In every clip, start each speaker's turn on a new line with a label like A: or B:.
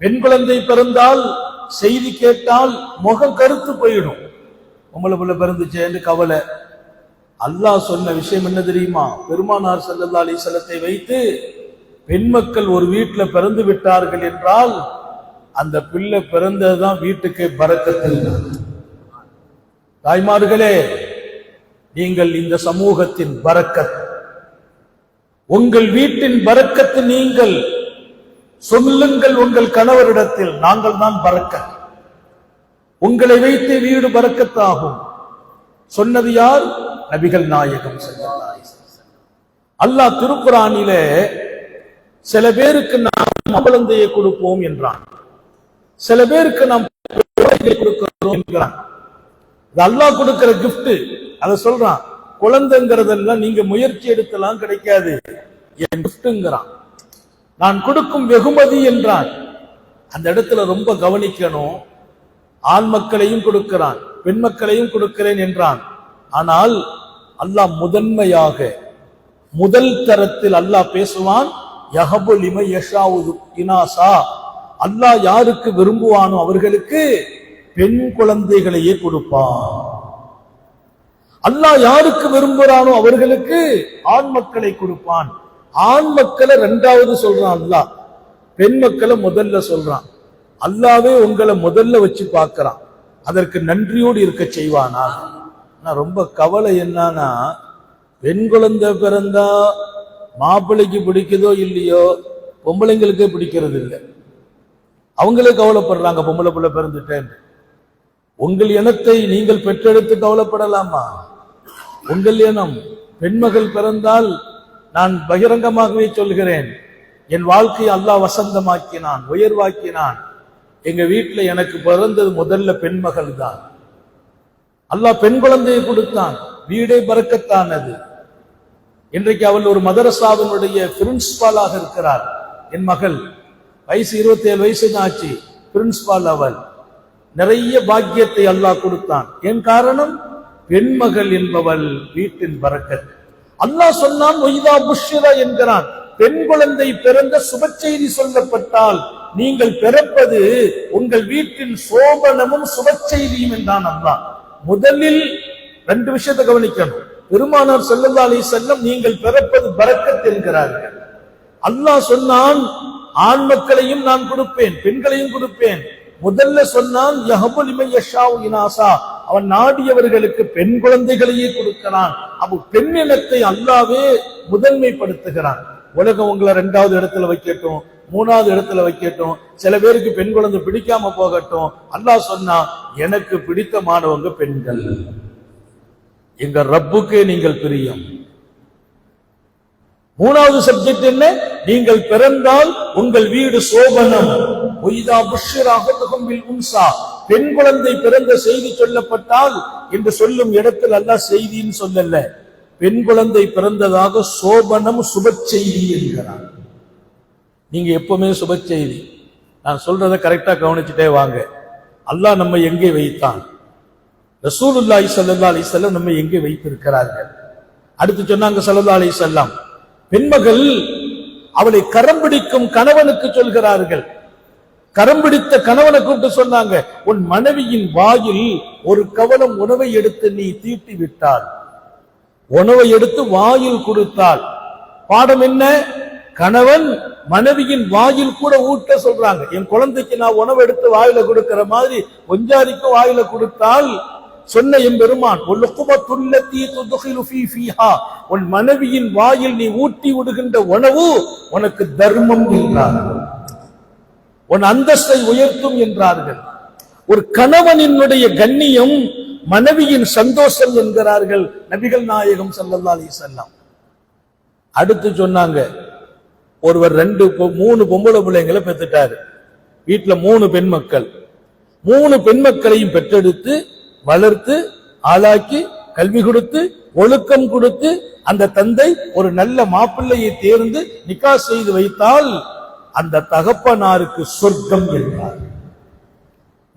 A: பெண் குழந்தை பிறந்தால் செய்தி கேட்டால் முகம் கருத்து போயிடும். உங்களை பிள்ளை பிறந்துச்சேன்னு கவலை. அல்லாஹ் சொன்ன விஷயம் என்ன தெரியுமா? பெருமானார் ஸல்லல்லாஹு அலைஹி வஸல்லத்தை வைத்து பெண் மக்கள் ஒரு வீட்டில் பிறந்து விட்டார்கள் என்றால் அந்த பிள்ளை பிறந்ததுதான் வீட்டுக்கு பரக்கத்து. தாய்மார்களே, நீங்கள் இந்த சமூகத்தின் பரக்கத், உங்கள் வீட்டின் பரக்கத்து. நீங்கள் சொல்லுங்கள் உங்கள் கணவரிடத்தில், நாங்கள் தான் பரக்கத், உங்களை வைத்து வீடு பரக்கத்தாகும். சொன்னது யார்? நபிகள் நாயகம் ஸல்லல்லாஹு அலைஹி வஸல்லம். அல்லாஹ் திருக்குர்ஆனிலே சில பேருக்கு நாம் குழந்தையை கொடுப்போம் என்றான், சில பேருக்கு நாம் கொடுக்கிறோம் என்கிறான். அல்லாஹ் கொடுக்கிற கிஃப்ட் அதை சொல்றான். குழந்தைங்கிறதெல்லாம் நீங்க முயற்சி எடுத்தலாம் கிடைக்காது, என் கிஃப்ட்ங்கிறான். நான் கொடுக்கும் வெகுமதி என்றான். அந்த இடத்துல ரொம்ப கவனிக்கணும். ஆண் மக்களையும் கொடுக்கிறான், பெண் மக்களையும் கொடுக்கிறேன் என்றான். ஆனால் அல்லாஹ் முதன்மையாக முதல் தரத்தில் அல்லாஹ் பேசுவான். யஹபு லிமன் யஷாஉ இனாசா, அல்லாஹ் யாருக்கு விரும்புவானோ அவர்களுக்கு பெண் குழந்தைகளையே கொடுப்பான். அல்லாஹ் யாருக்கு விரும்புகிறானோ அவர்களுக்கு ஆண் மக்களை கொடுப்பான். ஆண் மக்களை இரண்டாவது சொல்றான் அல்லாஹ், பெண் மக்களை முதல்ல சொல்றான். அல்லாவே உங்களை முதல்ல வச்சு பார்க்கிறான். அதற்கு நன்றியோடு இருக்க செய்வானா? ரொம்ப கவலை என்னன்னா, பெண் குழந்தை பிறந்தா மாப்பிள்ளைக்கு பிடிக்குதோ இல்லையோ, பொம்பளைங்களுக்கே பிடிக்கிறது இல்லை. அவங்களே கவலைப்படுறாங்க, பொம்பளை பிள்ளை பிறந்துட்டேன். உங்கள் இனத்தை நீங்கள் பெற்றெடுத்து கவலைப்படலாமா? உங்கள் இனம் பெண்மகள் பிறந்தால், நான் பகிரங்கமாகவே சொல்கிறேன், என் வாழ்க்கையை அல்லாஹ் வசந்தமாக்கினான், உயர்வாக்கினான். எங்க வீட்டுல எனக்கு பிறந்தது முதல்ல பெண்மகள் தான். அல்லாஹ் பெண் குழந்தையை கொடுத்தான், வீடே பரக்கத்தானது. இன்றைக்கு அவள் ஒரு மதரசாவினுடைய பிரின்சிபாலாக இருக்கிறார். என் மகள் வயசு 27 வயசு தான் ஆச்சு, பிரின்சிபால் அவள். நிறைய பாக்கியத்தை அல்லாஹ் கொடுத்தான். என் காரணம் பெண்மகள் என்பவள் வீட்டின் பரக்கத். அல்லாஹ் சொன்னான் ஒய்தா புஷ்ரா என்கிறான். பெண் குழந்தை பிறந்த சுப செய்தி சொல்லப்பட்டால் நீங்கள் பிறப்பது உங்கள் வீட்டின் சோபனமும் சுப செய்தியும் என்றான் அல்லாஹ். முதலில் 2 விஷயத்தை கவனிக்கணும். பெருமானார் ஸல்லல்லாஹு அலைஹி வஸல்லம் நீங்கள் பிறப்பது பரக்கத் என்கிறார்கள். அல்லாஹ் சொன்னான் ஆண் மக்களையும் நான் கொடுப்பேன், பெண்களையும் கொடுப்பேன். முதல்ல சொன்னான் யஹபு லிமன் யஷாஉ இனாசா, அவன் நாடியவர்களுக்கு பெண் குழந்தைகளையே கொடுக்கிறான். அப்போ பெண் இனத்தை அல்லாவே முதன்மைப்படுத்துகிறான். உலகம் உங்களை 2வது இடத்துல வைக்கட்டும், 3வது இடத்துல வைக்கட்டும், சில பேருக்கு பெண் குழந்தை பிடிக்காம போகட்டும். அல்லாஹ் சொன்னா எனக்கு பிடித்தமானவங்க பெண்கள், எங்க ரப்புக்கே நீங்கள் பிரியம். 3வது சப்ஜெக்ட் என்ன? நீங்கள் பிறந்தால் உங்கள் வீடு சோபனம். பெண் குழந்தை பிறந்த செய்தி சொல்லப்பட்டால் என்று சொல்லும் இடத்தில் அல்லாஹ் செய்தின்னு சொல்லல, பெண் குழந்தை பிறந்ததாக சோபனம் சுப செய்தி என்கிறார். நீங்க எப்பவுமே சுப செய்தி, நான் சொல்றதை கரெக்டா கவனிச்சுட்டே வாங்க. அல்லாஹ் நம்ம எங்கே வைத்தான்? ரசூலுல்லாஹி ஸல்லல்லாஹு அலைஹி வஸல்லம் நம்ம எங்கே வைத்திருக்கிறார்கள்? அடுத்து சொன்னாங்க ஸல்லல்லாஹு அலைஹி வஸல்லம், பெண்மகள் அவளை கரம் பிடிக்கும் கணவனுக்கு சொல்கிறார்கள். கரம் பிடித்த கணவனை கூப்பிட்டு சொன்னாங்க, உன் மனைவியின் வாயில் ஒரு கவலம் உணவை எடுத்து நீ தீட்டி விட்டால், உணவை எடுத்து வாயில் கொடுத்தால், பாடம் என்ன? கணவன் மனைவியின் வாயில் கூட ஊட்ட சொல்றாங்க. என் குழந்தைக்கு நான் உணவு எடுத்து வாயில கொடுக்கிற மாதிரி கொஞ்சாதிக்கு வாயில கொடுத்தால், சொன்ன எம்பெருமான் உன் மனைவியின் வாயில் நீ ஊட்டி விடுகின்ற உணவு உனக்கு தர்மம் என்றார், உன் அந்தஸ்தை உயர்த்தும் என்றார்கள். ஒரு கணவனினுடைய கண்ணியம் மனைவியின் சந்தோஷம் என்கிறார்கள் நபிகள் நாயகம் ஸல்லல்லாஹு அலைஹி வஸல்லம். அடுத்து சொன்னாங்க, ஒருவர் 3 பொம்பளை பிள்ளைங்களை பெற்றுட்டாரு. வீட்டுல 3 பெண் மக்கள். 3 பெண் மக்களையும் பெற்றெடுத்து வளர்த்து ஆளாக்கி கல்வி கொடுத்து ஒழுக்கம் கொடுத்து அந்த தந்தை ஒரு நல்ல மாப்பிள்ளையை தேர்ந்து நிக்கா செய்து வைத்தால் அந்த தகப்பனாருக்கு சொர்க்கம் என்றார்.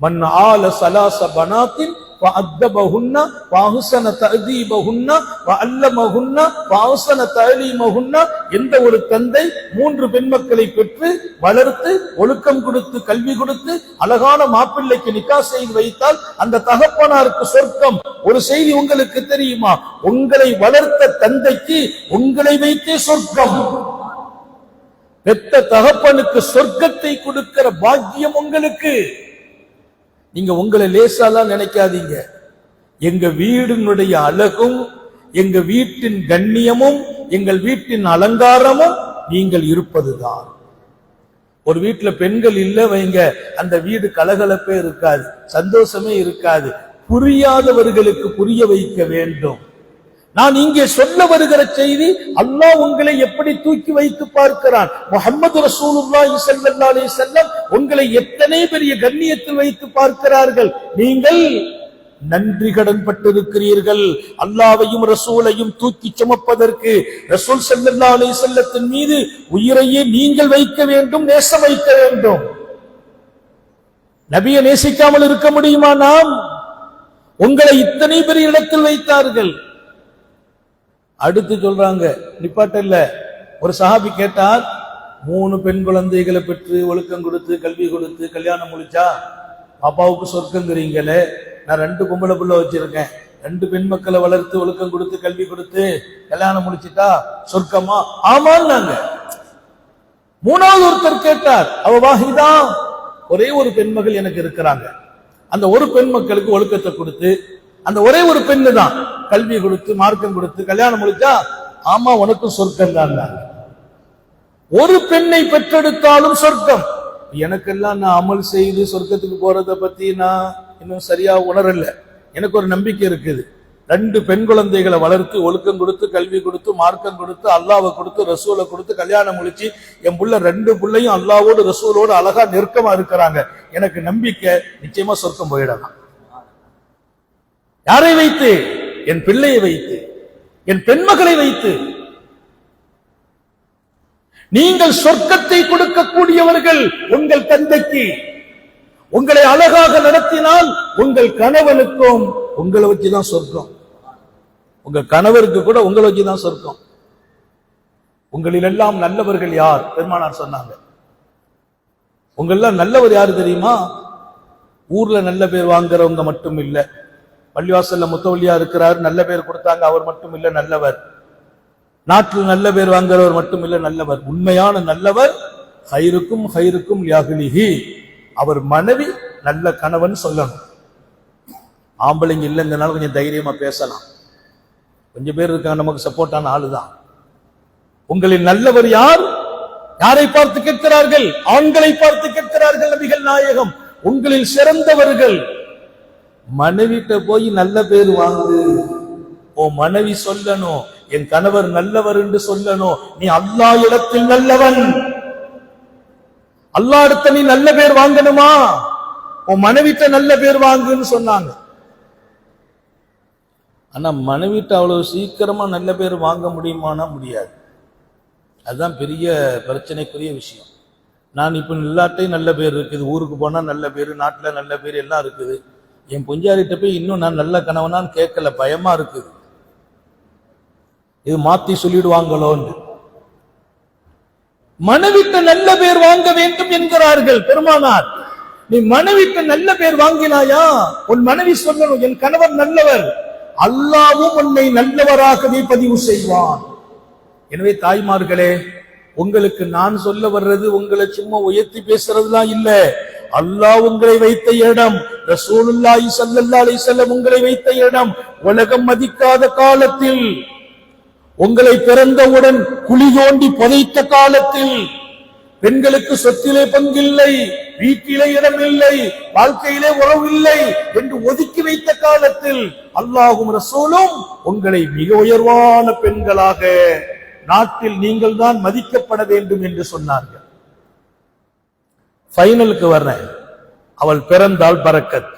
A: மன் ஆல சலாச பனாத்தின் فأدبهن وأحسن تأديبهن وعلمهن وأحسن تعليمهن. எந்த ஒரு தந்தை 3 பெண் மக்களை பெற்று வளர்த்து ஒழுக்கம் கொடுத்து கல்வி கொடுத்து அழகான மாப்பிள்ளைக்கு நிக்கா செய்து வைத்தால் அந்த தகப்பனாருக்கு சொர்க்கம். ஒரு செய்தி உங்களுக்கு தெரியுமா? உங்களை வளர்த்த தந்தைக்கு உங்களை வைத்தே சொர்க்கம். பெத்த தகப்பனுக்கு சொர்க்கத்தை கொடுக்கிற பாக்கியம் உங்களுக்கு. நீங்க உங்களை லேசாலாம் நினைக்காதீங்க. எங்க வீடினுடைய அழகும் எங்க வீட்டின் கண்ணியமும் எங்கள் வீட்டின் அலங்காரமும் நீங்கள் இருப்பதுதான். ஒரு வீட்டுல பெண்கள் இல்ல வைங்க, அந்த வீடு கலகலப்பே இருக்காது, சந்தோஷமே இருக்காது. புரியாதவர்களுக்கு புரிய வைக்க வேண்டும். நான் இங்கே சொல்ல வருகிற செய்தி, அல்லாஹ் உங்களை எப்படி தூக்கி வைத்து பார்க்கிறான். முஹம்மது ரசூலுல்லாஹி ஸல்லல்லாஹு அலைஹி வஸல்லம் உங்களை எத்தனை பெரிய கண்ணியத்தில் வைத்து பார்க்கிறார்கள். நீங்கள் நன்றி கடன் பட்டிருக்கிறீர்கள். அல்லாஹ்வையும் ரசூலையும் தூக்கி சுமப்பதற்கு ரசூல் ஸல்லல்லாஹு அலைஹி வஸல்லத்தின் மீது உயிரையே நீங்கள் வைக்க வேண்டும், நேசம் வைக்க வேண்டும். நபியை நேசிக்காமல் இருக்க முடியுமா? நாம் உங்களை இத்தனை பெரிய இடத்தில் வைத்தார்கள். அடுத்து சொல்றாங்க, நிப்பாட்டல்ல. ஒரு சஹாபி கேட்டார், 3 பெண் குழந்தைகளை பெற்று ஒழுக்கம் கொடுத்து கல்வி கொடுத்து கல்யாணம் முடிச்சா பாப்பாவுக்கு சொர்க்கங்கிறீங்களே, நான் 2 பொம்பளை பிள்ளை வச்சிருக்கேன், 2 பெண் மக்களை வளர்த்து ஒழுக்கம் கொடுத்து கல்வி கொடுத்து கல்யாணம் முடிச்சிட்டா சொர்க்கமா? ஆமான்னாங்க. 3வது ஒருத்தர் கேட்டார், அவ வாஹிதா, ஒரே ஒரு பெண் மகள் எனக்கு இருக்கிறாங்க, அந்த ஒரு பெண் மக்களுக்கு ஒழுக்கத்தை கொடுத்து அந்த ஒரே ஒரு பெண்ணு தான் கல்வி கொடுத்து மார்க்கம் கொடுத்து கல்யாணம் முடிச்சா ஆமா உனக்கும் சொர்க்கம் தான். ஒரு பெண்ணை பெற்றெடுத்தாலும் சொர்க்கம். எனக்கெல்லாம் நான் அமல் செய்து சொர்க்கத்துக்கு போறதை பத்தி நான் இன்னும் சரியா உணரல. எனக்கு ஒரு நம்பிக்கை இருக்குது. 2 பெண் குழந்தைகளை வளர்த்து ஒழுக்கம் கொடுத்து கல்வி கொடுத்து மார்க்கம் கொடுத்து அல்லாஹ்வை கொடுத்து ரசூலை கொடுத்து கல்யாணம் முடிச்சு என் புள்ள 2 பிள்ளையும் அல்லாஹ்வோடு ரசூலோடு அழகா நெருக்கமா இருக்கிறாங்க. எனக்கு நம்பிக்கை, நிச்சயமா சொர்க்கம் போயிடலாம். யாரை வைத்து? என் பிள்ளையை வைத்து, என் பெண்மகளை வைத்து. நீங்கள் சொர்க்கத்தை கொடுக்கக்கூடியவர்கள் உங்கள் தந்தைக்கு. உங்களை அழகாக நடத்தினால் உங்கள் கணவனுக்கும் உங்களை வச்சுதான் சொர்க்கம். உங்க கணவருக்கு கூட உங்களை வச்சுதான் சொர்க்கம். உங்களில் எல்லாம் நல்லவர்கள் யார்? பெருமானார் சொன்னாங்க. உங்களெல்லாம் நல்லவர் யாரு தெரியுமா? ஊர்ல நல்ல பேர் வாங்குறவங்க மட்டும் இல்ல, பள்ளிவாசல்ல முத்தவல்லியா இருக்கிறார், நல்ல பேர் கொடுத்தாங்க, அவர் மட்டும் இல்ல நல்லவர். நாட்டில் நல்ல பேர் வாங்குறவர் மட்டும் இல்ல நல்லவர். உண்மையான நல்லவர் ஹைருக்கும் ஹைருக்கும் லியாஹ்லிஹி, அவர் மனைவி நல்ல கணவன் சொல்லணும். ஆம்பளைங்க இல்லைங்கனால கொஞ்சம் தைரியமா பேசலாம். கொஞ்சம் பேர் இருக்காங்க நமக்கு சப்போர்ட்டான ஆளுதான். உங்களின் நல்லவர் யார்? யாரை பார்த்து கேட்கிறார்கள்? ஆண்களை பார்த்து கேட்கிறார்கள் நபிகள் நாயகம். உங்களில் சிறந்தவர்கள். மனைவிட்ட போய் நல்ல பேர் வாங்கு. ஓ மனைவி சொல்லணும், என் கணவர் நல்லவர் என்று சொல்லணும். நீ அல்லாஹ் இடத்தில் நல்லவன். அல்லாஹ் இடத்த நீ நல்ல பேர் வாங்கணுமா? உன் மனைவிட்ட நல்ல பேர் வாங்குன்னு சொன்னாங்க. ஆனா மனைவிட்ட அவ்வளவு சீக்கிரமா நல்ல பேர் வாங்க முடியுமானா முடியாது. அதுதான் பெரிய பிரச்சனைக்குரிய விஷயம். நான் இப்ப எல்லாட்டையும் நல்ல பேர் இருக்குது, ஊருக்கு போனா நல்ல பேரு, நாட்டுல நல்ல பேர் எல்லாம் இருக்குது. என் பொஞ்சாரிட்ட போய் இன்னும் நான் நல்ல கணவனான்னு கேட்கல, பயமா இருக்குது. இது மாத்தி சொல்லிடுவாங்களோன்னு. மனைவிட்ட நல்ல பேர் வாங்க வேண்டும் என்கிறார்கள் பெருமானார். நீ மனைவிட்ட நல்ல பேர் வாங்கினாயா? உன் மனைவி சொல்லணும், என் கணவர் நல்லவர், அல்லாஹ்வும் உன்னை நல்லவராகவே பதிவு செய்வான். எனவே தாய்மார்களே, உங்களுக்கு நான் சொல்ல வர்றது உங்களை சும்மா உயர்த்தி பேசுறதுலாம் இல்ல. அல்லாஹ் உங்களை வைத்த இடம், ரசூலுல்லாஹி ஸல்லல்லாஹு அலைஹி வஸல்லம் உங்களை வைத்த இடம், உலகம் மதிக்காத காலத்தில், உங்களை பிறந்தவுடன் குழி தோண்டி புதைத்த காலத்தில், பெண்களுக்கு சொத்திலே பங்கில்லை, வீட்டிலே இடம் இல்லை, வாழ்க்கையிலே உறவு இல்லை என்று ஒதுக்கி வைத்த காலத்தில் அல்லாஹ்வும் ரசூலும் உங்களை மிக உயர்வான பெண்களாக நாட்டில் நீங்கள் தான் மதிக்கப்பட வேண்டும் என்று சொன்னார்கள். ஃபைனலுக்கு வர்றேன். அவள் பிறந்தால் பரக்கத்,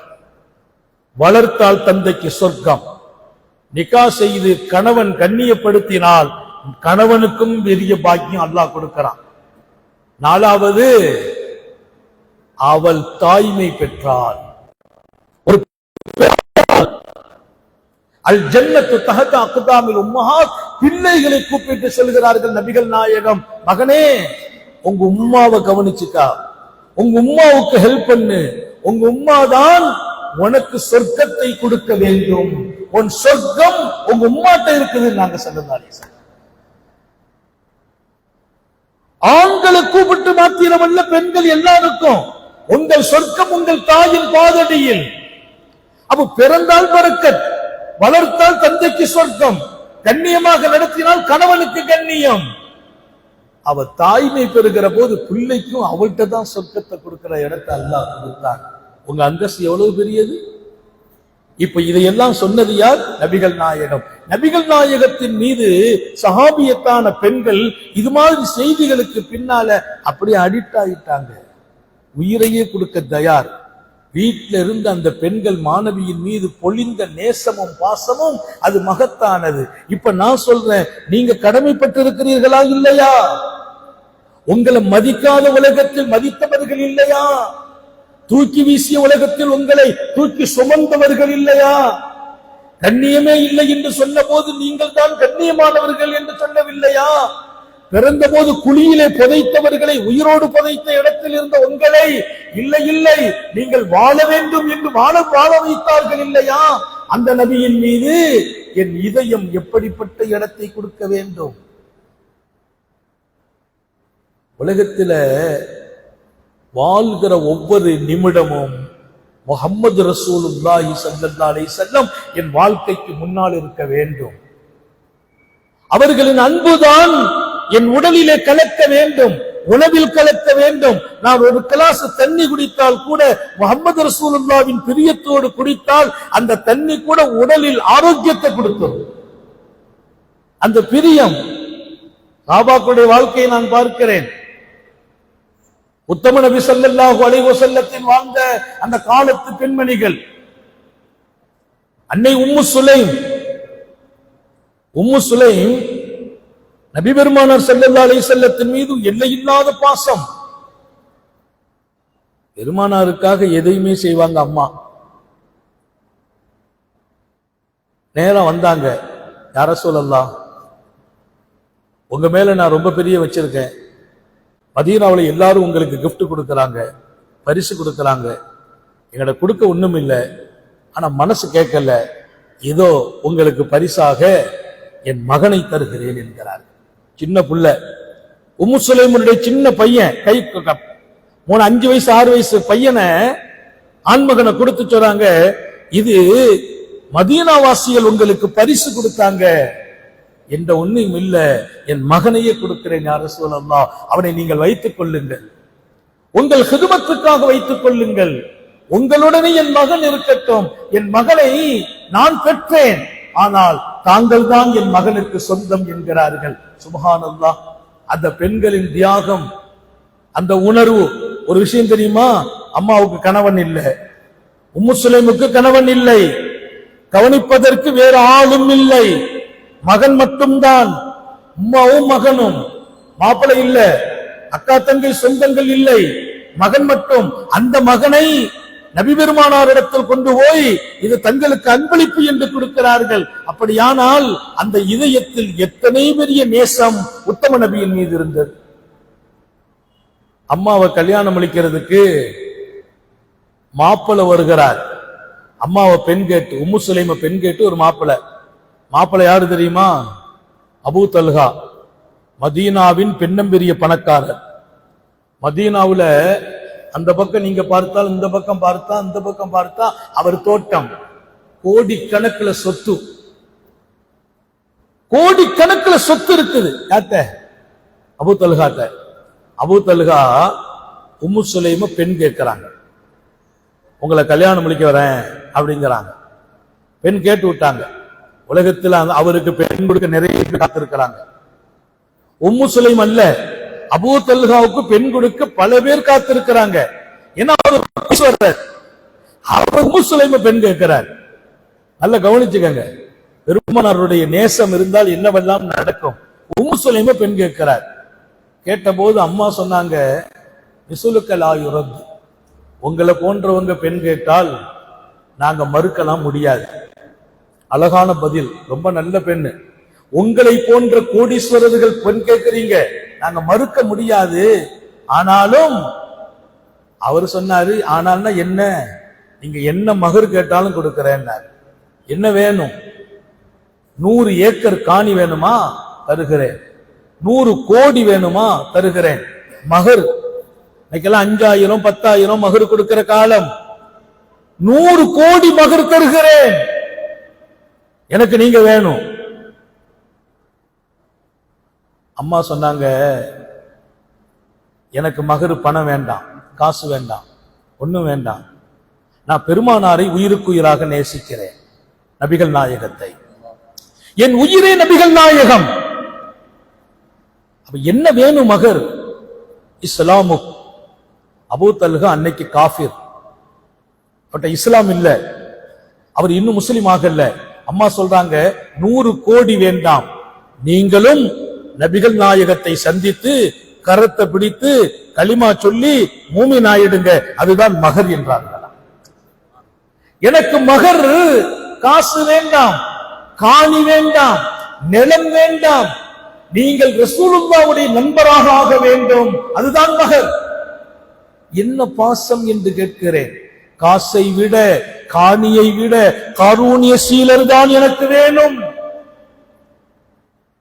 A: வளர்த்தால் தந்தைக்கு சொர்க்கம், நிகா செய்து கணவன் கண்ணியப்படுத்தினால் கணவனுக்கும் பெரிய பாக்கியம் அல்லாஹ் கொடுக்கிறான். 4வது, அவள் தாய்மை பெற்றாள். ஒரு அல் ஜன்னத்து தஹத அக்தாமில் உம்மஹாத், பிள்ளைகளை கூப்பிட்டு சொல்கிறார்கள் நபிகள் நாயகம், மகனே உங்க உம்மாவை கவனிச்சுக்கா, உங்க உம்மாவுக்கு ஹெல்ப் பண்ணு, உங்க உம்மா தான் உனக்கு சொர்க்கத்தை கொடுக்க வேண்டும், உன் சொர்க்கம் உங்க உம்மாட்ட இருக்குது. நாங்க சொல்லலாம் ஆண்களை கூப்பிட்டு மாத்திரமல்ல, பெண்கள் எல்லாருக்கும் உங்கள் சொர்க்கம் உங்கள் தாயின் பாதடியில். அப்ப பிறந்தால் பரக்கத், வளர்த்தால் தந்தைக்கு சொர்க்கம், கண்ணியமாக நடத்தினால் கணவனுக்கு கண்ணியம். அவ தாய்மை பெறுகிற போது பிள்ளைக்கும் அவள்கிட்ட தான் சொர்க்கத்தை கொடுக்கிற இடத்தை அல்லாஹ் கொடுத்தான். உங்க அந்தஸ்து எவ்வளவு பெரியது. இப்ப இதையெல்லாம் சொன்னது யார்? நபிகள் நாயகம். நபிகள் நாயகத்தின் மீது சஹாபியத்தான பெண்கள் இது மாதிரி செய்திகளுக்கு பின்னால அப்படியே அடிக்ட் ஆயிட்டாங்க, உயிரையே கொடுக்க தயார். வீட்டில இருந்த அந்த பெண்கள் மாணவியின் மீது பொழிந்த நேசமும் பாசமும் அது மகத்தானது. இப்ப நான் சொல்றேன், நீங்க கடமைப்பட்டிருக்கிறீர்களா இல்லையா? உங்களை மதிக்காத உலகத்தில் மதித்தவர்கள் இல்லையா? தூக்கி வீசிய உலகத்தில் உங்களை தூக்கி சுமந்தவர்கள் இல்லையா? கண்ணியமே இல்லை என்று சொன்ன போது நீங்கள் தான் கண்ணியமானவர்கள் என்று சொல்லவில்லையா? பிறந்த போது குழியிலே புதைத்தவர்களை உயிரோடு புதைத்த இடத்தில் இருந்த உங்களை இல்லை இல்லை நீங்கள் வாழ வேண்டும் என்று வாழ வைத்தார்கள் இல்லையா? அந்த நபியின் மீது என் இதயம் எப்படிப்பட்ட இடத்தை கொடுக்க வேண்டும்? உலகத்தில வாழ்கிற ஒவ்வொரு நிமிடமும் முஹம்மது ரசூலுல்லாஹி ஸல்லல்லாஹு அலைஹி வஸல்லம் என் வாழ்க்கைக்கு முன்னால் இருக்க வேண்டும். அவர்களின் அன்புதான் என் உடலிலே கலக்க வேண்டும், உணவில் கலக்க வேண்டும். நான் ஒரு கிளாஸ் தண்ணி குடித்தால் கூட முஹம்மது ரசூலுல்லாஹ்வின் பிரியத்தோடு குடித்தால் அந்த தண்ணி கூட உடலில் ஆரோக்கியத்தை கொடுக்கும். அந்த பிரியம். சஹாபாக்களுடைய வாழ்க்கையை நான் பார்க்கிறேன். உத்தம நபி ஸல்லல்லாஹு அலைஹி வஸல்லத்தின் வாழ்ந்த அந்த காலத்து பெண்மணிகள், அன்னை உம்மு சுலைம் நபி பெருமானார் ஸல்லல்லாஹு அலைஹி வஸல்லத்தின் மீது எல்லையில்லாத பாசம். பெருமானாருக்காக எதையுமே செய்வாங்க. அம்மா நேரா வந்தாங்க, யா ரசூலல்லாஹ் உங்க மேல நான் ரொம்ப பெரிய வச்சிருக்கேன், மதீனாவுல எல்லாரும் உங்களுக்கு கிஃப்ட் கொடுக்கறாங்க, பரிசு கொடுக்கறாங்க, எங்கட கொடுக்க ஒண்ணும் இல்லை, ஆனா மனசு கேட்கல, ஏதோ உங்களுக்கு பரிசாக என் மகனை தருகிறேன் என்கிறார். சின்ன புள்ள உம்மு சுலைமுடைய சின்ன பையன், கை 5 வயசு 6 வயசு பையனை ஆண்மகனை கொடுத்து சொல்றாங்க, இது மதீனாவாசிகள் உங்களுக்கு பரிசு கொடுத்தாங்க, என்ற ஒண்ணும் இல்ல, என் மகனையே கொடுக்கிறேன் யா ரசூலல்லாஹ், அவனை நீங்கள் வைத்துக் கொள்ளுங்கள், உங்கள் ஹிதுமத்துக்காக வைத்துக் கொள்ளுங்கள், உங்களுடனே என் மகன் இருக்கட்டும், என் மகனை நான் பெற்றேன், ஆனால் தாங்கள் தான் என் மகனுக்கு சொந்தம் என்கிறார்கள். சுப்ஹானல்லாஹ். அந்த பெண்களின் தியாகம், அந்த உணர்வு. ஒரு விஷயம் தெரியுமா? அம்மாவுக்கு கணவன் இல்லை, உம்மு சுலைமுக்கு கணவன் இல்லை, கவனிப்பதற்கு வேறு ஆளும் இல்லை, மகன் மட்டும்தான், உம்மாவும் மகனும், மாப்பிள்ளை இல்ல, அக்கா தங்கை சொந்தங்கள் இல்லை, மகன் மட்டும். அந்த மகனை நபி பெருமானாரிடத்தில் கொண்டு போய் இது தங்களுக்கு அன்பளிப்பு என்று கொடுக்கிறார்கள். அப்படியானால் அந்த இதயத்தில் எத்தனை பெரிய நேசம் உத்தம நபியின் மீது இருந்தது. அம்மாவை கல்யாணம் அளிக்கிறதுக்கு மாப்பிள்ளை வருகிறார். அம்மாவை பெண் கேட்டு, உம்மு சுலைம பெண் கேட்டு ஒரு மாப்பிள்ளை யாரு தெரியுமா? அபூ தல்ஹா, மதீனாவின் பெண்ணம்பெரிய பணக்காரர். மதீனாவுல அந்த பக்கம் நீங்க பார்த்தால், இந்த பக்கம் பார்த்தா, அந்த பக்கம் பார்த்தா அவர் தோட்டம், கோடிக்கணக்கில் சொத்து, கோடிக்கணக்கில் சொத்து இருக்குது. யார்ட்ட? அபூ தல்ஹாட்ட. அபூ தல்ஹா உம்மு சுலைம பெண் கேட்கிறாங்க, உங்களை கல்யாணம் முடிக்க வரேன் அப்படிங்கிறாங்க. பெண் கேட்டு விட்டாங்க. உலகத்தில் அவருக்கு பெண் கொடுக்க நிறைய பேர் காத்திருக்கிறாங்க. உம்மு சுலைம் அல்ல, அபூ தல்ஹாவுக்கு பெண் கொடுக்க பல பேர் காத்திருக்கிறாங்க. ஏன்னா அவர் உம்மு சுலைம பெண் கேட்கிறார். நல்ல கவனிச்சுக்கங்க, பெருமானாருடைய நேசம் இருந்தால் என்னவெல்லாம் நடக்கும். உம்மு சுலைம பெண் கேட்கிறார். கேட்ட போது அம்மா சொன்னாங்க, மிசுலுக்கலா யுரத், உங்களை போன்றவங்க பெண் கேட்டால் நாங்க மறுக்கலாம் முடியாது. அழகான பதில், ரொம்ப நல்ல பெண்ணு. உங்களை போன்ற கோடீஸ்வரர்கள் பெண் கேட்கிறீங்க, நாங்க மறுக்க முடியாது. ஆனாலும் அவர் சொன்னாரு, ஆனால்னா என்ன, நீங்க என்ன மகர் கேட்டாலும் கொடுக்கிறேன். என்ன வேணும்? 100 ஏக்கர் காணி வேணுமா? தருகிறேன். 100 கோடி வேணுமா? தருகிறேன். மகர் இன்னைக்கெல்லாம் 5000 10,000 மகர் கொடுக்கிற காலம். 100 கோடி மகர் தருகிறேன், எனக்கு நீங்க வேணும். அம்மா சொன்னாங்க, எனக்கு மகர் பணம் வேண்டாம், காசு வேண்டாம், ஒண்ணும் வேண்டாம். நான் பெருமானாரை உயிருக்குயிராக நேசிக்கிறேன், நபிகள் நாயகத்தை. என் உயிரே நபிகள் நாயகம். அப்ப என்ன வேணும் மகர்? இஸ்லாமு. அபூ தல்ஹா அன்னைக்கு காஃபிர், பட் இஸ்லாம் இல்ல, அவர் இன்னும் முஸ்லிம் ஆகல. அம்மா சொல்றாங்க, 100 கோடி வேண்டாம், நீங்களும் நபிகள் நாயகத்தை சந்தித்து கரத்தை பிடித்து களிமா சொல்லி மூமின் ஆயிடுங்க, அதுதான் மகர் என்றார்கள். எனக்கு மகர் காசு வேண்டாம், காணி வேண்டாம், நிலம் வேண்டாம், நீங்கள் ரசூலுல்லாஹ்வுடைய நண்பராக ஆக வேண்டும், அதுதான் மகர். என்ன பாசம் என்று கேட்கிறேன். காசை விட, காணியை விட காரூணிய சீலர் தான் எனக்கு வேணும்.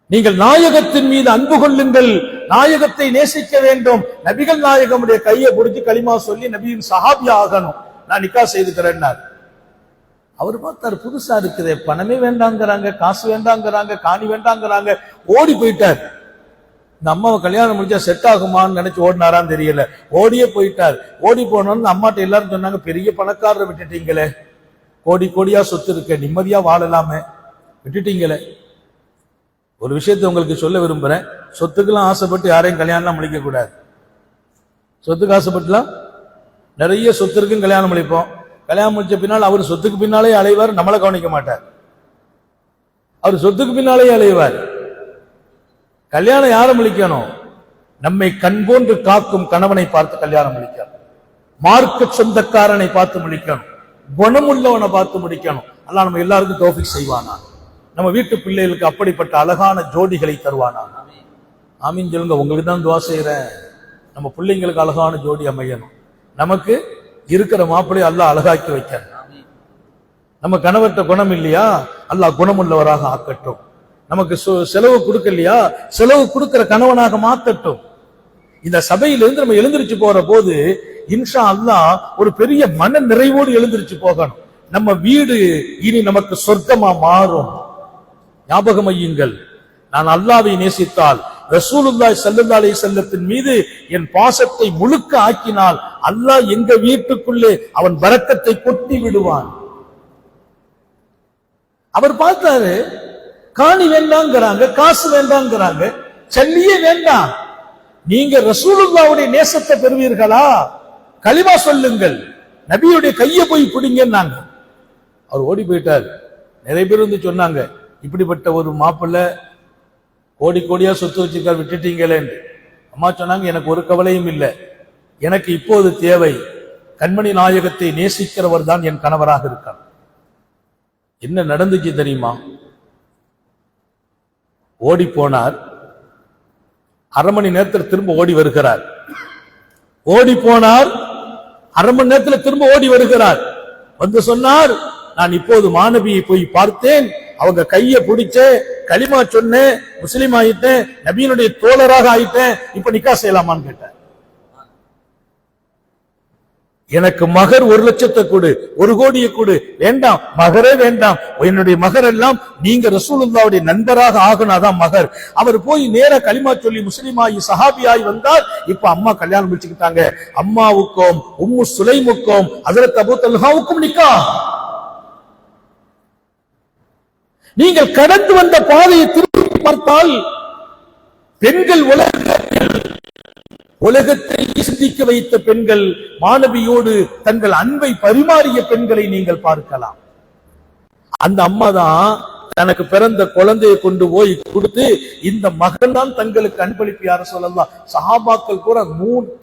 A: நீங்கள் நாயகத்தின் மீது அன்பு கொள்ளுங்கள், நாயகத்தை நேசிக்க வேண்டும். நபிகள் நாயகமுடைய கையை பிடிச்சி களிமா சொல்லி நபியின் சஹாபியா ஆகணும், நான் நிக்கா செய்துக்கிறேன். அவர் பார்த்தார், புதுசா இருக்குது, பணமே வேண்டாங்கிறாங்க, காசு வேண்டாங்கிறாங்க, காணி வேண்டாங்கிறாங்க. ஓடி போயிட்டார். இந்த அம்மாவை கல்யாணம் முடிச்சா செட் ஆகுமான்னு நினைச்சு ஓடினாரான்னு தெரியல, ஓடியே போயிட்டார். ஓடி போனோன்னு அம்மாட்ட எல்லாரும் சொன்னாங்க, பெரிய பணக்காரரை விட்டுட்டீங்களே, கோடி கோடியா சொத்து இருக்க, நிம்மதியா வாழலாமே, விட்டுட்டீங்களே. ஒரு விஷயத்தை உங்களுக்கு சொல்ல விரும்புறேன், சொத்துக்கெல்லாம் ஆசைப்பட்டு யாரையும் கல்யாணம் முடிக்க கூடாது. சொத்துக்கு ஆசைப்பட்டுலாம் நிறைய சொத்து இருக்குன்னு கல்யாணம் முடிப்போம். கல்யாணம் முடிச்ச பின்னால் அவர் சொத்துக்கு பின்னாலே அலைவார், நம்மளை கவனிக்க மாட்டார். அவர் சொத்துக்கு பின்னாலே அலைவார். கல்யாணம் யாரை முடிக்கணும்? நம்மை கண் போன்று காக்கும் கணவனை பார்த்து கல்யாணம் முடிக்கணும், மார்க்க சொந்தக்காரனை பார்த்து முடிக்கணும், குணமுள்ளவனை பார்த்து முடிக்கணும். அல்லாஹ் நம்ம எல்லாருக்கும் தௌஃபீக் செய்வானா, நம்ம வீட்டு பிள்ளைகளுக்கு அப்படிப்பட்ட அழகான ஜோடிகளை தருவானா. ஆமீன் சொல்லுங்க. உங்களுக்கு தான் துவா செய்யறேன், நம்ம பிள்ளைங்களுக்கு அழகான ஜோடி அமையணும். நமக்கு இருக்கிற மாப்பிள்ளை அல்லாஹ் அழகாக்கி வைக்கணும். நம்ம கணவர்கிட்ட குணம் இல்லையா, அல்லாஹ் குணமுள்ளவராக ஆக்கட்டும். நமக்கு செலவு கொடுக்கலையா, செலவு கொடுக்கிற கணவனாக மாத்தட்டும். இந்த சபையிலிருந்து நம்ம எழுந்திருச்சு போற போது இன்ஷா அல்லாஹ் ஒரு பெரிய மன நிறைவோடு எழுந்திருச்சு போகணும். நம்ம வீடு இனி நமக்கு சொர்க்கமா மாறும். ஞாபகம் வையுங்கள், நான் அல்லாஹ்வை நேசித்தால், ரசூலுல்லாஹி ஸல்லல்லாஹு அலைஹி வஸல்லத்தின் மீது என் பாசத்தை முழுக்க ஆக்கினால், அல்லாஹ் எங்க வீட்டுக்குள்ளே அவன் பரக்கத்தை கொட்டி விடுவான். அவர் பார்த்தாரு, காணி வேண்டாங்கிறாங்க, காசு வேண்டாங்கிறாங்க, சல்லியே வேண்டாம், நீங்க ரசூலுல்லாஹ்வுடைய நேசத்தை பெறுவீர்களா, கலிமா சொல்லுங்கள், நபியுடைய கையை போய் பிடிங்கன்னாங்க. அவர் ஓடி போயிட்டார். நிறைய பேர் வந்து சொன்னாங்க, இப்படிப்பட்ட ஒரு மாப்பிள்ளை கோடி கோடியா சொத்து வச்சிருக்கார், விட்டுட்டீங்களேன்னு. அம்மா சொன்னாங்க, எனக்கு ஒரு கவலையும் இல்லை, எனக்கு இப்போது தேவை கண்மணி நாயகத்தை நேசிக்கிறவர் தான் என் கணவராக இருக்கார். என்ன நடந்துச்சு தெரியுமா? ஓடி போனார், அரை மணி நேரத்தில் திரும்ப ஓடி வருகிறார். ஓடி போனார், அரை மணி நேரத்தில் திரும்ப ஓடி வருகிறார். வந்து சொன்னார், நான் இப்போது மாணவியை போய் பார்த்தேன், அவங்க கையை பிடிச்சேன், களிமா சொன்னேன், முஸ்லீம் ஆயிட்டேன், நபியினுடைய தோழராக ஆயிட்டேன், இப்ப நிக்கா செய்யலாமான்னு கேட்டேன். எனக்கு மகர் 1 லட்சத்தை கொடு, 1 கோடியை கொடு, வேண்டாம், மகரே வேண்டாம், என்னுடைய மகர் எல்லாம் நீங்க ரசூலுல்லாஹ்வுடைய நண்பராக ஆகனாதான் மகர். அவர் போய் நேர களிமா சொல்லி முஸ்லிமாயி சஹாபியாய் வந்தார். இப்ப அம்மா கல்யாணம் முடிச்சுக்கிட்டாங்க. அம்மாவுக்கும் உம்மு சுலைமுக்கும் ஹஜ்ரத் அபூ தல்ஹாவுக்கும் நிக்கா. நீங்கள் கடந்து வந்த பாதையை திருப்பி பார்த்தால், பெண்கள் உலகத்தை சிந்திக்க வைத்த பெண்கள், மாணவியோடு தங்கள் அன்பை பரிமாறிய பெண்களை நீங்கள் பார்க்கலாம். அந்த அம்மா தான் தனக்கு பிறந்த குழந்தையை கொண்டு போய் கொடுத்து, இந்த மகன் தான் தங்களுக்கு அன்பளிப்பு. யார சொல்லலாம், சஹாபாக்கள் கூட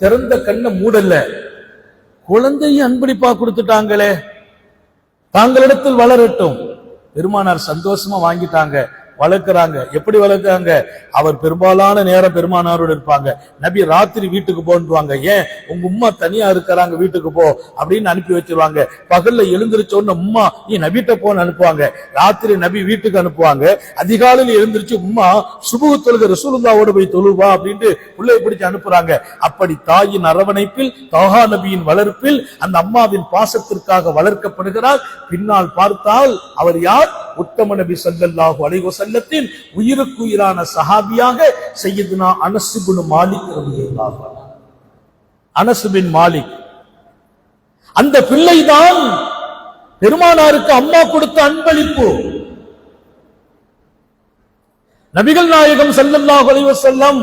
A: திறந்த கண்ணை மூடல, குழந்தையை அன்பளிப்பா கொடுத்துட்டாங்களே, தாங்களிடத்தில் வளரட்டும். பெருமானார் சந்தோஷமா வாங்கிட்டாங்க, வளர்க்கிறாங்க. எப்படி வளர்க்கிறாங்க? அவர் பெரும்பாலான நேரம் பெருமானாரோடு இருப்பாங்க. நபி ராத்திரி வீட்டுக்கு போன்றுவாங்க. ஏன்? உங்க உம்மா தனியா இருக்கிறாங்க, வீட்டுக்கு போ அப்படின்னு அனுப்பி வச்சிருவாங்க. பகல்ல எழுந்திருச்ச உடனே உம்மா நீ நபிட்ட போன்னு அனுப்புவாங்க. ராத்திரி நபி வீட்டுக்கு அனுப்புவாங்க. அதிகாலையில் எழுந்திருச்சு உம்மா சுபுஹ் தொழுக ரசூலுல்லாஹ்வோட போய் தொழுவா அப்படின்ட்டு உள்ளே பிடிச்சு அனுப்புறாங்க. அப்படி தாயின் அரவணைப்பில், தஹா நபியின் வளர்ப்பில் அந்த அம்மாவின் பாசத்திற்காக வளர்க்கப்படுகிறார். பின்னால் பார்த்தால் அவர் யார்? உத்தம நபி ஸல்லல்லாஹு அலைஹி வஸல்லத்தின் உயிருக்கு உயிரான சஹாபியாக சையதுனா அனஸ் இப்னு மாலிக் ரலியல்லாஹு அன்ஹு. அனஸ் பின் மாலிக் அந்த பிள்ளைதான் பெருமானாருக்கு அம்மா கொடுத்த அன்பளிப்பு. நபிகள் நாயகம் ஸல்லல்லாஹு அலைஹி வஸல்லம்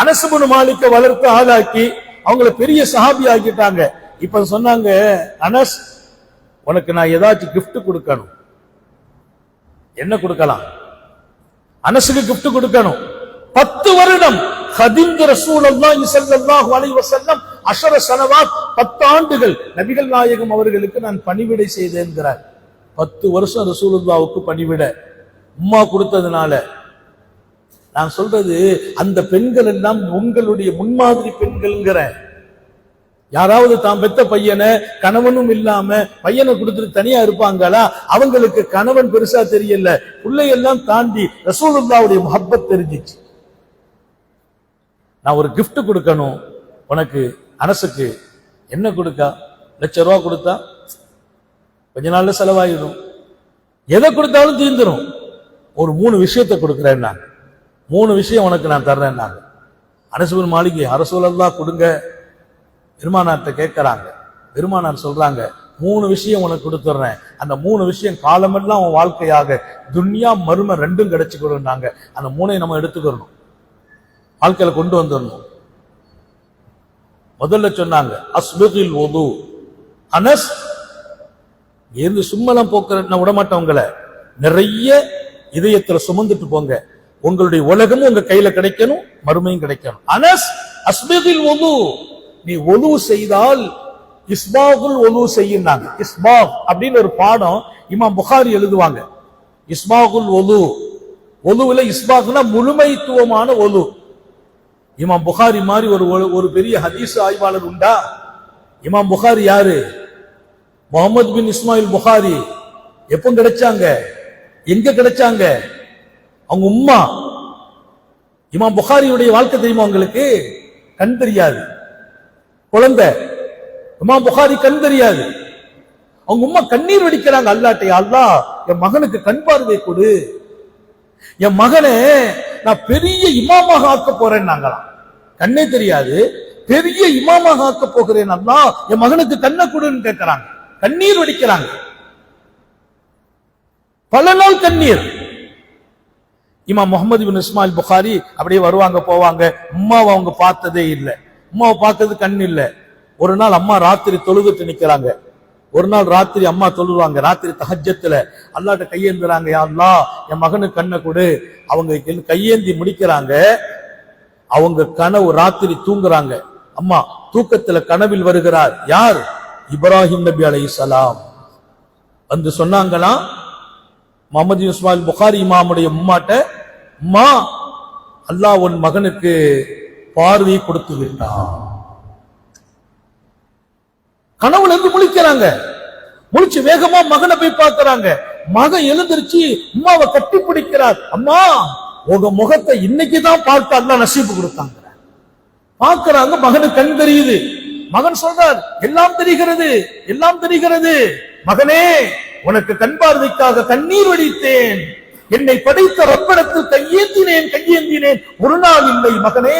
A: அனஸ் இப்னு மாலிக்கை வளர்த்து ஆளாக்கி அவங்கள பெரிய சஹாபி ஆக்கிட்டாங்க. இப்ப சொன்னாங்க, அனஸ் உனக்கு நான் ஏதாச்சும் கிஃப்ட் கொடுக்கணும். என்ன கொடுக்கலாம்? அனஸுக்கு கிஃப்ட் கொடுக்கணும். 10 வருடம் ஹதிம்து ரசூலுல்லாஹி ஸல்லல்லாஹு அலைஹி வஸல்லம் 10 சனவாத் 10 ஆண்டுகள் நபிகள் நாயகம் அவர்களுக்கு நான் பணிவிடை செய்தேன்கிறார். 10 வருஷம் ரசூலுல்லாஹ்வுக்கு பணிவிட உம்மா கொடுத்ததுனால. நான் சொல்றது அந்த பெண்கள் எல்லாம் உங்களுடைய முன்மாதிரி பெண்கள்ங்கிற. யாராவது தான் பெத்த பையனை கணவனும் இல்லாம பையனை கொடுத்துட்டு தனியா இருப்பாங்களா? அவங்களுக்கு கணவன் பெருசா தெரியல, பிள்ளையெல்லாம் தாண்டி ரசூலுல்லாஹ்வுடைய முஹப்பத் தெரிஞ்சிச்சு. நான் ஒரு கிஃப்ட் கொடுக்கணும் உனக்கு. அனஸுக்கு என்ன கொடுக்கா? ₹1,00,000 கொடுத்தா கொஞ்ச நாள்ல செலவாயிடும். எதை கொடுத்தாலும் தீர்ந்துரும். ஒரு 3 விஷயத்தை கொடுக்கிறேன், நான் 3 விஷயம் உனக்கு நான் தர்றேன். நான் அனஸ் பின் மாலிக் யா ரசூலல்லாஹ் கொடுங்க பெருமானார்ட்ட கேட்கிறாங்க. பெருமானார் சொல்றாங்க, 3 விஷயம் உனக்கு கொடுத்துறேன். அந்த 3 விஷயம் காலமெல்லாம் உன் வாழ்க்கையாக துன்யா மறுமை ரெண்டும் கிடைச்சுக்கொடுனாங்க. அந்த 3ஐயும் நம்ம எடுத்துக்கிறணும், வாழ்க்கையில கொண்டு வந்துடணும். முதல்ல சொன்னாங்க அஸ்பிகில் வுது. அனஸ் இருந்து சும்மலம் போக்குற விடமாட்டேன் உங்களை, நிறைய இதயத்துல சுமந்துட்டு போங்க. உங்களுடைய உலகமும் உங்க கையில கிடைக்கணும், மறுமையும் கிடைக்கணும். அனஸ் அஸ்பிகில் வுது, நீ ஒது செய்தால் இஸ்பாகுல் ஒது செய்யினாங்க. இஸ்பாக் அப்படின்னு ஒரு பாடம் இமாம் புகாரி எழுதுவாங்க. இஸ்பாகுல் ஒது, ஒதுவுல இஸ்பாக்னா முழுமைத்துவமான ஒது. இமாம் புகாரி மாதிரி ஒரு பெரிய ஹதீஸ் ஆய்வாளர் உண்டா? இமாம் புகாரி யாரு? முகமது பின் இஸ்மாயில் புகாரி. எப்ப கிடைச்சாங்க? எங்க கிடைச்சாங்க? அவங்க உம்மா. இமாம் புகாரியுடைய வாழ்க்கை தெரியுமா உங்களுக்கு? கண் தெரியாது, குழந்தை. இமாம் புகாரி கண் தெரியாது. அவங்க உம்மா கண்ணீர் வடிக்கிறாங்க அல்லாஹ்ட்ட, அல்லாஹ் என் மகனுக்கு கண் பார்வை கொடு, என் மகனை நான் பெரிய இமாமாக ஆக்க போறேன். நாங்களாம் கண்ணே தெரியாது, பெரிய இமாமாக ஆக்க போகிறேன் அல்லாஹ், என் மகனுக்கு கண்ணை கொடுன்னு கேட்கிறாங்க. கண்ணீர் வடிக்கிறாங்க, பல நாள் கண்ணீர். இமாம் முகமது பின் இஸ்மாயில் புகாரி அப்படியே வருவாங்க போவாங்க. உம்மாவை அவங்க பார்த்ததே இல்லை, அம்மாவை பார்த்தது கண் இல்ல. ஒரு நாள் அம்மா ராத்திரி தொழுதுட்டு நிக்கிறாங்க. ஒரு நாள் ராத்திரி அம்மா தொழுவாங்க, ராத்திரி தஹஜ்ஜத்துல அல்லாஹ்ட்ட கையேந்துறாங்க, யா அல்லாஹ் என் மகனுக்கு கண்ணை கொடு. அவங்க கையேந்தி முடிக்கிறாங்க. அவங்க கனவு, ராத்திரி தூங்குறாங்க. அம்மா தூக்கத்துல கனவில் வருகிறார். யார்? இப்ராஹிம் நபி அலைஹிஸ்ஸலாம். வந்து சொன்னாங்களாம் முகமது இஸ்மாயில் புகாரி இமாமுடைய உம்மாட்ட, அம்மா அல்லாஹ் உன் மகனுக்கு பார்வை கொடுத்து விட்டான். கனவுல இருந்து முழிக்கிறாங்க. முழிச்சு வேகமா மகனை போய் பார்க்கிறாங்க. மகன் எழுந்திருச்சு அம்மாவை கட்டி பிடிக்கிறார். அம்மா உங்க முகத்தை இன்னைக்குதான் பார்த்து அல்லாஹ் நசீபு கொடுத்தாங்க. பார்க்கிறாங்க, மகனுக்கு கண் தெரியுது. மகன் சொல்றார், எல்லாம் தெரிகிறது, எல்லாம் தெரிகிறது. மகனே உனக்கு கண் பார்வைக்காக கண்ணீர் வடித்தேன், என்னை படைத்த ரப்பிடத்தில் கையேந்தினேன். ஒரு நாள் இல்லை மகனே,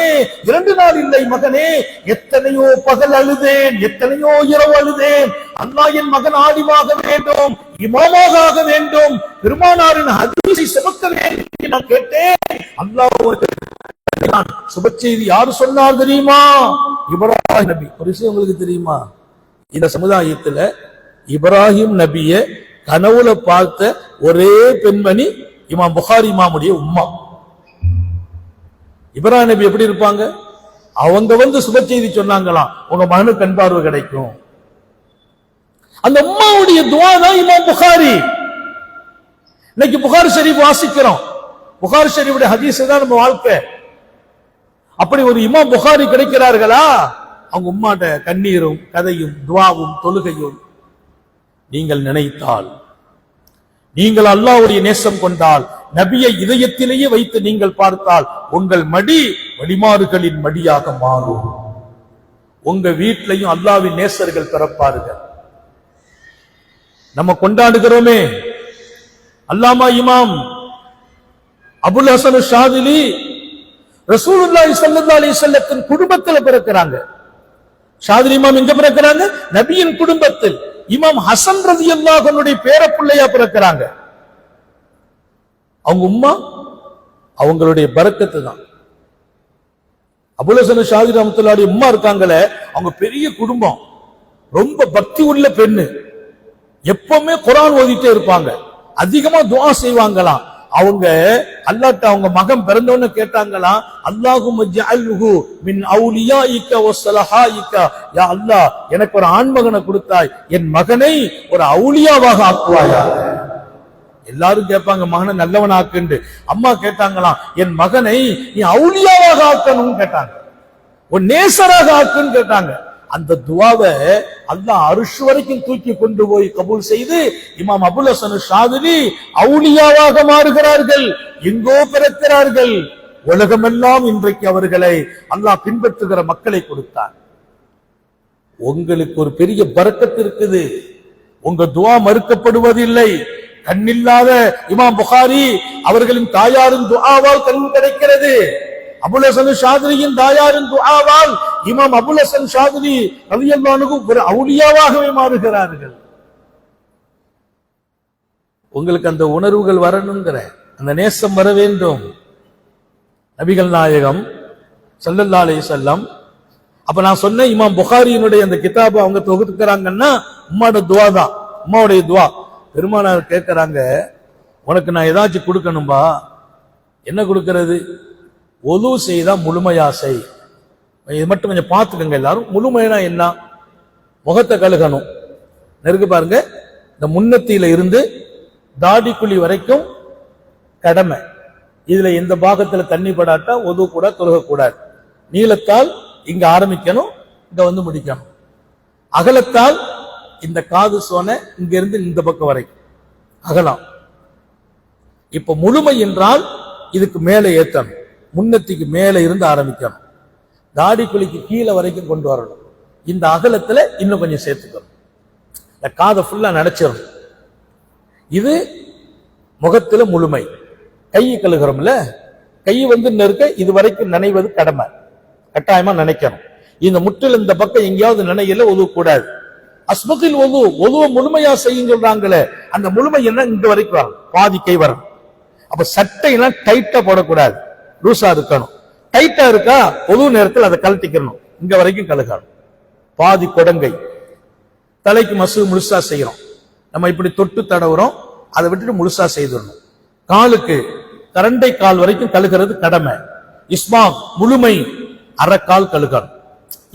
A: 2 நாள் இல்லை மகனே, எத்தனையோ பகல் அழுதேன், எத்தனையோ இரவு அழுதேன். அல்லாஹ் என் மகன் ஆலிமாக வேண்டும், இமாமாக ஆக வேண்டும், பெருமானாரின் ஹதீஸை சுமக்க வேண்டும் நான் கேட்டேன். அல்லாஹ் சுப செய்தி யாரு சொன்னார் தெரியுமா? இப்ராஹிம் நபி. ஒரு விஷயம் உங்களுக்கு தெரியுமா? இந்த சமுதாயத்துல இப்ராஹிம் நபிய கனவுல பார்த்த ஒரே பெண்மணி இமாம் புகாரி இமாமுடைய உம்மா. இப்ராஹிம் நபி எப்படி இருப்பாங்க? அவங்க வந்து சுப செய்தி சொன்னாங்களாம், உங்க மகனுக்கு கண் பார்வை கிடைக்கும். அந்த உம்மாவுடைய துஆ தான் இமாம் புகாரி. இன்னைக்கு புகாரி ஷரீஃப் வாசிக்கிறோம். புகாரி ஷரீஃபுடைய ஹதீஸ் தான் நம்ம வாழ்க்கை. அப்படி ஒரு இமாம் புகாரி கிடைக்கிறார்களா? அவங்க உம்மாட்ட கண்ணீரும் கதையும் துவாவும் தொழுகையும். நீங்கள் நினைத்தால், நீங்கள் அல்லாஹ்வுடைய நேசம் கொண்டால், நபியை இதயத்திலேயே வைத்து நீங்கள் பார்த்தால், உங்கள் மடி வழிமாறுகளின் மடியாக மாறும். உங்க வீட்டிலையும் அல்லாஹ்வின் நேசர்கள் பிறப்பார்கள். நம்ம கொண்டாடுகிறோமே, அல்லாமா இமாம் அபுல் ஹசன் ஷாதிலி ரசூலுல்லாஹி ஸல்லல்லாஹு அலைஹி வஸல்லத்தின் குடும்பத்தில் பிறக்கிறாங்க. ஷாதிலி இமாம் எங்க பிறக்கிறாங்க? நபியின் குடும்பத்தில். இமாம் ஹசன் ரலியல்லாஹு அன்ஹுடைய பேரப்பிள்ளையா பிறக்கிறாங்க. அவங்க உம்மா அவங்களுடைய பரக்கத்து தான். அபுல் ஹசன் ஷாதிலி ரஹ்மத்துல்லாஹி உம்மா இருக்காங்களே, அவங்க பெரிய குடும்பம், ரொம்ப பக்தி உள்ள பெண்ணு. எப்பவுமே குர்ஆன் ஓதிட்டே இருப்பாங்க, அதிகமா துஆ செய்வாங்களாம். அவங்க அல்லாஹ்ட்ட அவங்க மகன் பிறந்தவன்னு கேட்டாங்களாம், அல்லாஹும்ம ஜஅல்ஹு மின் அவுலியாயிக வஸலஹாயிக, யா அல்லாஹ் எனக்கு ஒரு ஆண்மகனை கொடுத்தாய், என் மகனை ஒரு அவுலியாவாக ஆக்குவாயா. எல்லாரும் கேட்பாங்க மகனை நல்லவன் ஆக்குன்னு. அம்மா கேட்டாங்களாம், என் மகனை நீ அவுலியாவாக ஆக்கணும்னு கேட்டாங்க, ஒரு நேசராக ஆக்குன்னு கேட்டாங்க. அந்த துவாவை அல்லாஹ் அர்ஷ் வரைக்கும் தூக்கி கொண்டு போய் கபூல் செய்து இமாம் அபுல் ஹசன் ஷாதிலி அவுலியாவாக மாறுகிறார்கள். எங்கோ பிறக்கிறார்கள். உலகமெல்லாம் இன்றைக்கு அவர்களை அல்லாஹ் பின்பற்றுகிற மக்களை கொடுத்தார். உங்களுக்கு ஒரு பெரிய பரக்கத்து இருக்குது. உங்க துவா மறுக்கப்படுவதில்லை. கண்ணில்லாத இமாம் புகாரி அவர்களின் தாயாரின் துஆவால் கண் கிடைக்கிறது. அபுல் ஹசன் ஷாதிலியின் தாயாரின் துஆவால் இமாம் அபுல் ஹசன் ஷாதிலி ரலியல்லாஹு அன்ஹு ஒரு அவுலியாவாகவே மாறுகிறார்கள். உங்களுக்கு அந்த உணர்வுகள் வரணுங்கிற அந்த நேசம் வர வேண்டும். நபிகள் நாயகம் ஸல்லல்லாஹு அலைஹி வஸல்லம், அப்ப நான் சொன்ன இமாம் புகாரியினுடைய அந்த கிதாபை அவங்க தொகுத்துக்கிறாங்கன்னா உம்மாவோட துவா தான், உம்மாவுடைய துவா. பெருமானார் கேட்கிறாங்க, உனக்கு நான் ஏதாச்சும் கொடுக்கணும்பா, என்ன கொடுக்கிறது? ஒது செய்தா முழுமையா செய். இது மட்டும் கொஞ்சம் பார்த்துக்கங்க எல்லாரும். முழுமையா என்ன? முகத்தை கழுகணும். நெருங்க பாருங்க, இந்த முன்னத்தியில இருந்து தாடிக்குழி வரைக்கும் கடமை. இதுல எந்த பாகத்துல தண்ணி படாட்டா ஒது கூட தொழுகக்கூடாது. நீளத்தால் இங்க ஆரம்பிக்கணும், இங்க வந்து முடிக்கணும். அகலத்தால் இந்த காது சோனை இங்க இருந்து இந்த பக்கம் வரைக்கும் அகலம். இப்ப முழுமை என்றால் இதுக்கு மேலே ஏத்தணும், முன்னத்திக்கு மேல இருந்து ஆரம்பிக்கணும், தாடி குழிக்கு கீழே வரைக்கும் கொண்டு வரணும். இந்த அகலத்துல இன்னும் கொஞ்சம் சேர்த்துக்கணும். இந்த காதை ஃபுல்லா நடைச்சிடணும். இது முகத்துல முழுமை. கை கழுகிறோம்ல, கை வந்து இருக்க இது வரைக்கும் நினைவது கடமை, கட்டாயமா நினைக்கணும். இந்த முற்றில் இந்த பக்கம் எங்கேயாவது நினைக்கல ஒதுக்கூடாது. அஸ்பத்தில் ஒதுவ முழுமையா செய்யும் சொல்றாங்களே, அந்த முழுமை என்ன இங்க வரைக்கும் வரும், பாதி கை வரும். அப்ப சட்டையெல்லாம் டைட்டா போடக்கூடாது, லூசா இருக்கணும். டைட்டா இருக்கா பொது நேரத்தில் அதை கழட்டிக்கணும், இங்க வரைக்கும் கழுகணும். பாதி கொடங்கை. தலைக்கு மசு முழுசா செய்யறோம், நம்ம இப்படி தொட்டு தடவுறோம், அதை விட்டுட்டு முழுசா செய்திடணும். காலுக்கு கரண்டை கால் வரைக்கும் கழுகிறது கடமை. இஸ்மாம் முழுமை, அரைக்கால் கழுகணும்.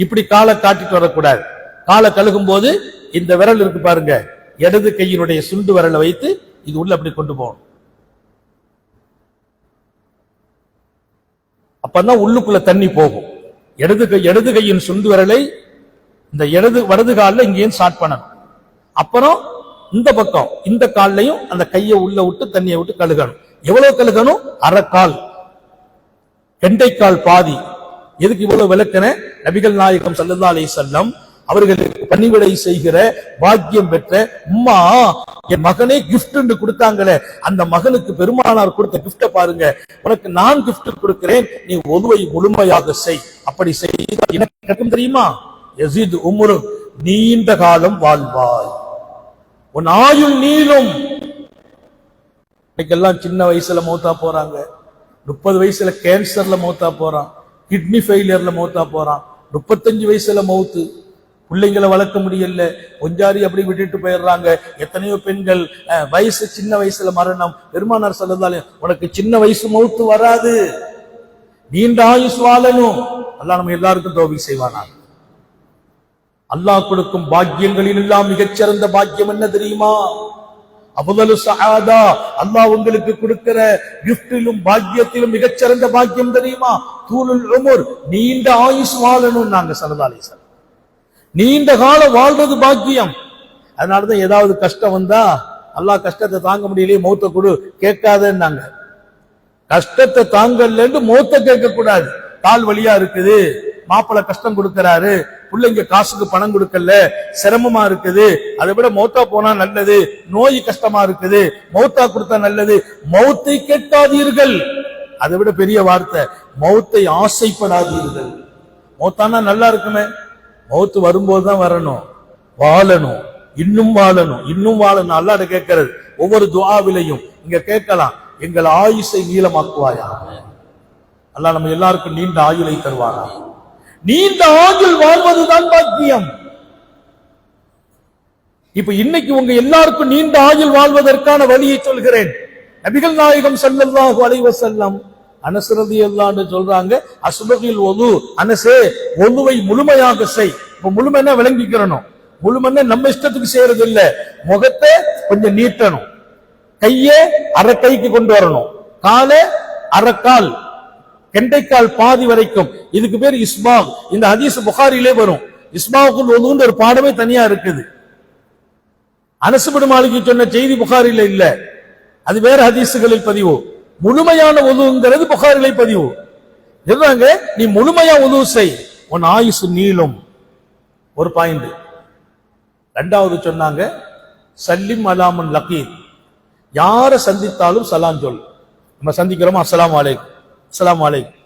A: இப்படி காலை காட்டிட்டு வரக்கூடாது. காலை கழுகும் போது இந்த விரல் இருக்கு பாருங்க, இடது கையினுடைய சுண்டு விரலை வைத்து இது உள்ள அப்படி கொண்டு போகணும். அப்பதான் உள்ளுக்குள்ள தண்ணி போகும். இடது கையின் சுண்டு விரலை இந்த வலது காலில் இங்கேயும் ஸ்டார்ட் பண்ணணும். அப்புறம் இந்த பக்கம் இந்த கால்லையும் அந்த கையை உள்ள விட்டு தண்ணியை விட்டு கழுகணும். எவ்வளவு கழுகணும்? அரைக்கால். கெண்டைக்கால் பாதி. எதுக்கு இவ்வளவு விளக்கன? நபிகள் நாயகம் ஸல்லல்லாஹு அலைஹி வஸல்லம் அவர்களுக்கு பணிவிடை செய்கிற பாக்கியம் பெற்ற உம்மா என் மகனே கிஃப்ட் கொடுத்தாங்களே, அந்த மகனுக்கு பெருமானார் கொடுத்த கிஃப்ட பாருங்க. உனக்கு நான் கிஃப்ட் கொடுக்கிறேன், நீ ஒதுவை முழுமையாக செய். அப்படி செய்தால் எனக்கு தெரியுமா? யஸீது உம்ரு, நீண்ட காலம் வாழ்வாய், உன் ஆயுள் நீளும். இன்னைக்கெல்லாம் சின்ன வயசுல மௌத்தா போறாங்க, 30 வயசுல கேன்சர்ல மௌத்தா போறான், கிட்னி ஃபெயிலியர்ல மௌத்தா போறான், 35 வயசுல மௌத்து. பிள்ளைங்களை வளர்க்க முடியல, கொஞ்சாரி அப்படி விட்டுட்டு போயிடுறாங்க. எத்தனையோ பெண்கள் வயசு சின்ன வயசுல மரணம். பெருமானார் ஸல்லல்லாஹு அலைஹி வஸல்லம், உனக்கு சின்ன வயசு மௌத்து வராது, நீண்ட ஆயுஸ் வாழணும். அல்லாஹ் நம்ம எல்லாருக்கும் தௌஃபீக் செய்வானாக. அல்லாஹ் கொடுக்கும் பாக்கியங்களில் எல்லாம் மிகச்சிறந்த பாக்கியம் என்ன தெரியுமா? அஃதலு ஸஆதா, அல்லாஹ் உங்களுக்கு கொடுக்கிற கிஃப்டிலும் பாக்கியத்திலும் மிகச்சிறந்த பாக்கியம் தெரியுமா? தூலுல் உமர், நீண்ட ஆயுஸ் வாழணும். நாங்க ஸல்லல்லாஹு அலைஹி வஸல்லம் நீண்ட காலம் வாழ்றது பாக்கியம். அதனாலதான் ஏதாவது கஷ்டம் வந்தா, அல்லாஹ் கஷ்டத்தை தாங்க முடியலையே மௌத்த கொடு கேட்காதன்னாங்க. கஷ்டத்தை தாங்கலன்னு மௌத்த கேட்க கூடாது. கால் வலியா இருக்குது, மாப்பிள்ளை கஷ்டம் கொடுக்கிறாரு, பிள்ளைங்க காசுக்கு பணம் கொடுக்கல, சிரமமா இருக்குது, அதை விட மௌத்தா போனா நல்லது, நோய் கஷ்டமா இருக்குது, மௌத்தா கொடுத்தா நல்லது. மௌத்தை கேட்காதீர்கள். அதை விட பெரிய வார்த்தை, மௌத்தை ஆசைப்படாதீர்கள். மௌத்தானா நல்லா இருக்குமே, மௌத்து வரும்போதுதான் வரணும், வாழணும், இன்னும் வாழணும், இன்னும் வாழணும். அல்லாஹ் கேட்கிறது ஒவ்வொரு துஆவிலையும் இங்க கேட்கலாம், எங்கள் ஆயுசை நீளமாக்குவாயா. அல்லாஹ் நம்ம எல்லாருக்கும் நீண்ட ஆயுளை தருவாரா. நீண்ட ஆயுள் வாழ்வதுதான் பாக்கியம். இப்ப இன்னைக்கு உங்க எல்லாருக்கும் நீண்ட ஆயுள் வாழ்வதற்கான வழியை சொல்கிறேன். நபிகள் நாயகம் ஸல்லல்லாஹு அலைஹி வஸல்லம் அனஸ் ரலியல்லாஹு அன்ஹு சொல்றாங்க, அஸ்பகில் வுது, அனஸே வுதுவை முழுமையாக செய். இப்ப முழுமையா விளங்கிக்கிறணும். முழுமையா நம்ம இஷ்டத்துக்கு செய்யறது இல்ல. முகத்தை கொஞ்சம் நீட்டணும், கையே அரை கைக்கு கொண்டு வரணும், காலை அரைக்கால், கெண்டைக்கால் பாதி வரைக்கும். இதுக்கு பேர் இஸ்பாக். இந்த ஹதீஸ் புகாரிலே வரும். இஸ்பாகுல் வுதுன்ற ஒரு பாடமே தனியா இருக்குது. அனஸ் பின் மாலிக் சொன்ன செய்தி புகாரில இல்ல, அது வேற ஹதீசுகளில் பதிவு. முழுமையான வுதுங்கிறது புகாரிலே பதிவு. சொல்றாங்க, நீ முழுமையா வுது செய், உன் ஆயுசு நீளும். ஒரு பாயிண்ட். ரெண்டாவது சொன்னாங்க, சல்லிம் அலாமன் லகீத், யாரை சந்தித்தாலும் சலாம் சொல். நம்ம சந்திக்கிறோமா, அஸ்ஸலாமு அலைக்கும், அஸ்ஸலாமு அலைக்கும்.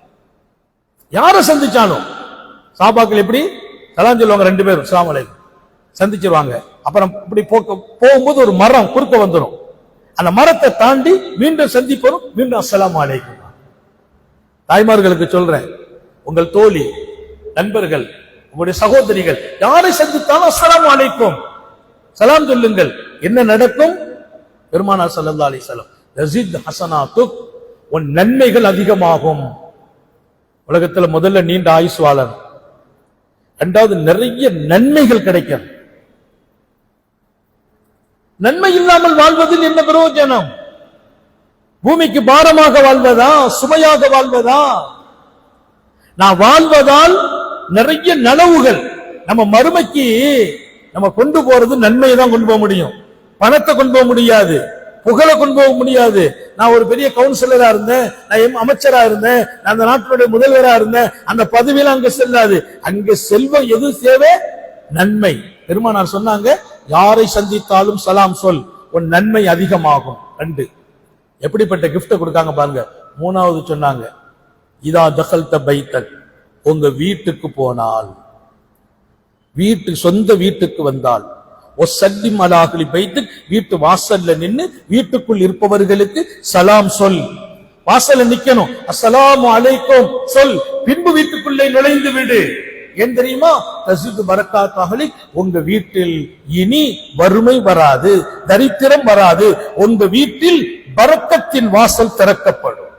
A: யாரை சந்திச்சாலும் சஹாபாக்கள் எப்படி சலாம் சொல்லுவாங்க, ரெண்டு பேரும் அஸ்ஸலாமு அலைக்கும் சந்திச்சிருவாங்க. அப்புறம் இப்படி போகும்போது ஒரு மரம் குறுக்க வந்துடும், அந்த மரத்தை தாண்டி மீண்டும் சந்திப்போம், மீண்டும் அஸ்ஸலாமு அலைக்கும். தாய்மார்களுக்கு சொல்றேன், உங்கள் தோழி, நண்பர்கள், உங்களுடைய சகோதரிகள் யாரை சந்தித்தாலும் அஸ்ஸலாமு அலைக்கும் சலாம் சொல்லுங்கள். என்ன நடக்கும்? பெருமானார் ஸல்லல்லாஹு அலைஹி வஸல்லம், யஸித் ஹஸனாத்துக், உன் நன்மைகள் அதிகமாகும். உலகத்துல முதல்ல நீண்ட ஆயுசு வாழணும், இரண்டாவது நிறைய நன்மைகள் கிடைக்கும். நன்மை இல்லாமல் வாழ்வதில் என்ன பிரயோஜனம்? பூமிக்கு பாரமாக வாழ்வதா, சுமையாக வாழ்வதா? நான் வாழ்வதால் நிறைய நனவுகள். நம்ம மறுமைக்கு நம்ம கொண்டு போறது நன்மையை தான் கொண்டு போக முடியும், பணத்தை கொண்டு போக முடியாது, புகழை கொண்டு போக முடியாது. நான் ஒரு பெரிய கவுன்சிலரா இருந்தேன், நான் அமைச்சரா இருந்தேன், நான் அந்த நாட்டினுடைய முதல்வரா இருந்தேன், அந்த பதவியெல்லாம் அங்க செல்லாது. அங்க செல்வம் எது தேவை? நன்மை. பெருமானார் சொன்னாங்க, யாரை சந்தித்தாலும் சலாம் சொல், உன் நன்மை அதிகமாகும். ரெண்டு. எப்படிப்பட்ட கிஃப்ட கொடுத்தாங்க பாருங்க. மூணாவது சொன்னாங்க, இதா தகல்த பைத்தன், உங்க வீட்டுக்கு போனால், சொந்த வீட்டுக்கு வந்தால், ஒசல்லிம் அலா அஹ்லி பைத்திக், வீட்டு வாசல்ல நின்னு வீட்டுக்குள் இருப்பவர்களுக்கு சலாம் சொல். வாசல்ல நிக்கணும், அஸ்ஸலாமு அலைக்கும் சொல், பின்பு வீட்டுக்குள்ளே நுழைந்து விடு. ஏன் தெரியுமா? தஸிது பரக்காத் அஹ்லிக், உங்க வீட்டில் இனி வறுமை வராது, தரித்திரம் வராது. உங்க வீட்டில் பரக்கத்தின் வாசல் திறக்கப்படும்,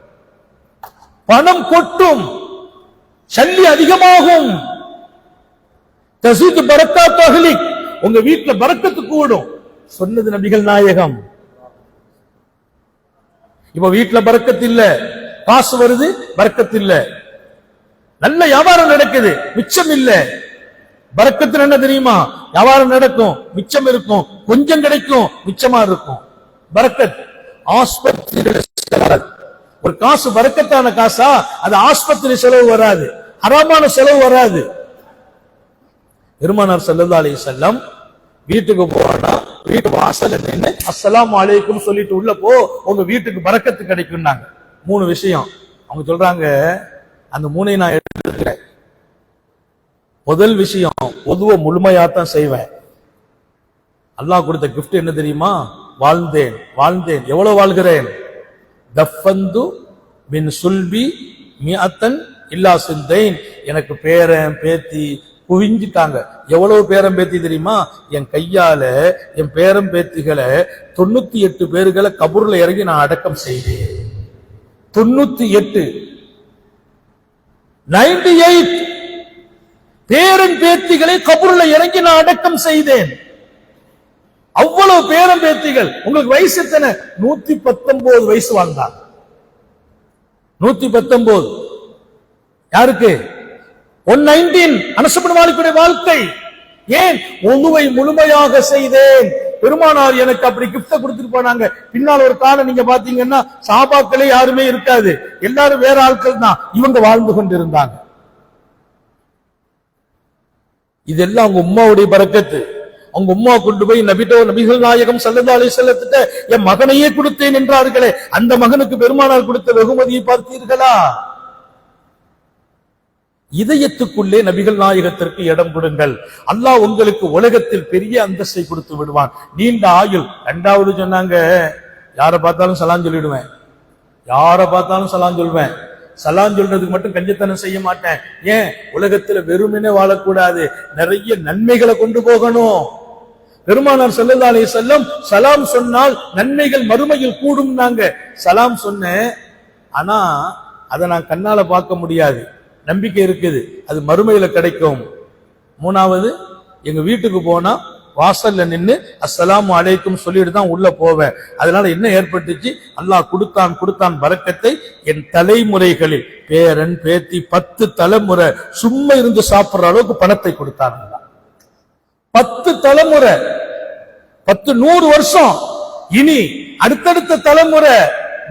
A: பணம் கொட்டும், சல்லி அதிகமாகும். தஸிது பரக்காத் அஹ்லிக், உங்க வீட்டுல பரக்கத்து கூடும். சொன்னது நபிகள் நாயகம். இப்ப வீட்டுல பரக்கத்து இல்ல, காசு வருது, பரக்கத்து இல்ல. நல்ல வியாபாரம் நடக்குது, மிச்சம் இல்ல. பரக்கத்து என்ன தெரியுமா? வியாபாரம் நடக்கும், மிச்சம் இருக்கும், கொஞ்சம் கிடைக்கும், மிச்சமா இருக்கும். பரக்கத். ஆஸ்பத்திரி ஒரு காசு பரக்கத்தான காசா, அது ஆஸ்பத்திரி செலவு வராது, ஹராமான செலவு வராது. பெருமானார் ஸல்லல்லாஹு அலைஹி வஸல்லம் வீட்டுக்கு போனா வீட்டு வாசல்ல நின்னு அஸ்ஸலாமு அலைக்கும் சொல்லிட்டு உள்ள போ, உங்க வீட்டுக்கு பரக்கத்து கிடைக்கும்னாங்க. மூணு விஷயம் அவங்க சொல்றாங்க, அந்த மூணை நான் எடுத்துக்கிறேன். முதல் விஷயம், பொதுவா முழுமையாத்தான் செய்வேன். அல்லாஹ் கொடுத்த கிஃப்ட் என்ன தெரியுமா? வாழ்ந்தேன். வாழ்ந்தேன். எவ்வளவு வாழ்கிறேன்? தஃபந்து மின் சுல்பி மிஅத்தன் இல்லா சிந்தைன், எனக்கு பேரன் பேத்தி குவிஞ்சிட்டாங்க. எவ்வளவு பேரம் பேத்தி தெரியுமா? என் கையால என் பேரம் பேத்திகளை 98 பேர்களை கபூர்ல இறங்கி நான் அடக்கம் செய்தேன். 98 பேரன் பேத்திகளை கபூர்ல இறங்கி நான் அடக்கம் செய்தேன். அவ்வளவு பேரம் பேத்திகள். உங்களுக்கு வயசு எத்தனை? 119 வயசு வாழ்ந்தாங்க. 119. யாருக்கு? 119 அனஸ் இப்னு மாலிக்குடைய வாழ்க்கை. ஏன்? உதுவை முழுமையாக செய்தேன். பெருமானார் எனக்கு அப்படி கிஃப்ட கொடுத்துட்டு போனாங்க. பின்னால் ஒரு காலம் நீங்க பாத்தீங்கன்னா சஹாபாக்களே யாருமே இருக்காது, எல்லாரும் வேற ஆட்கள் தான். இவங்க வாழ்ந்து கொண்டிருந்தாங்க. இதெல்லாம் அவங்க உம்மாவுடைய பரக்கத்து. அவங்க உம்மா கொண்டு போய் நபிகள் நாயகம் ஸல்லல்லாஹு அலைஹி வஸல்லத்திட்ட என் மகனையே கொடுத்தேன் என்றார்களே, அந்த மகனுக்கு பெருமானார் கொடுத்த வெகுமதியை பார்த்தீர்களா? இதயத்துக்குள்ளே நபிகள் நாயகத்திற்கு இடம் கொடுங்கள். அல்லாஹ் உங்களுக்கு உலகத்தில் பெரிய அந்தஸ்தை கொடுத்து விடுவான், நீண்ட ஆயுள். இரண்டாவது சொன்னாங்க, யாரை பார்த்தாலும் சலாம் சொல்லிடுவேன், யாரை பார்த்தாலும் சலாம் சொல்வேன். சலாம் சொல்றதுக்கு மட்டும் கஞ்சத்தனம் செய்ய மாட்டேன். ஏன்? உலகத்துல வெறுமனே வாழக்கூடாது, நிறைய நன்மைகளை கொண்டு போகணும். பெருமானார் ஸல்லல்லாஹு அலைஹி வஸல்லம் சலாம் சொன்னால் நன்மைகள் மறுமையில் கூடும். நாங்க சலாம் சொன்னேன், ஆனா அதை நான் கண்ணால பார்க்க முடியாது, நம்பிக்கை இருக்குது அது மறுமையில கிடைக்கும். மூணாவது, எங்க வீட்டுக்கு போனா வாசல்ல நின்னு அஸ்ஸலாமு அலைக்கும் சொல்லிட்டு தான் உள்ள போவேன். அதனால என்ன ஏற்பட்டுச்சு? அல்லாஹ் கொடுத்தான் பரக்கத்தை. என் தலைமுறைகளில் பேரன் பேத்தி 10 தலைமுறை சும்மா இருந்து சாப்பிடுற அளவுக்கு பணத்தை கொடுத்தாங்க. 10 தலைமுறை, 100 வருஷம். இனி அடுத்தடுத்த தலைமுறை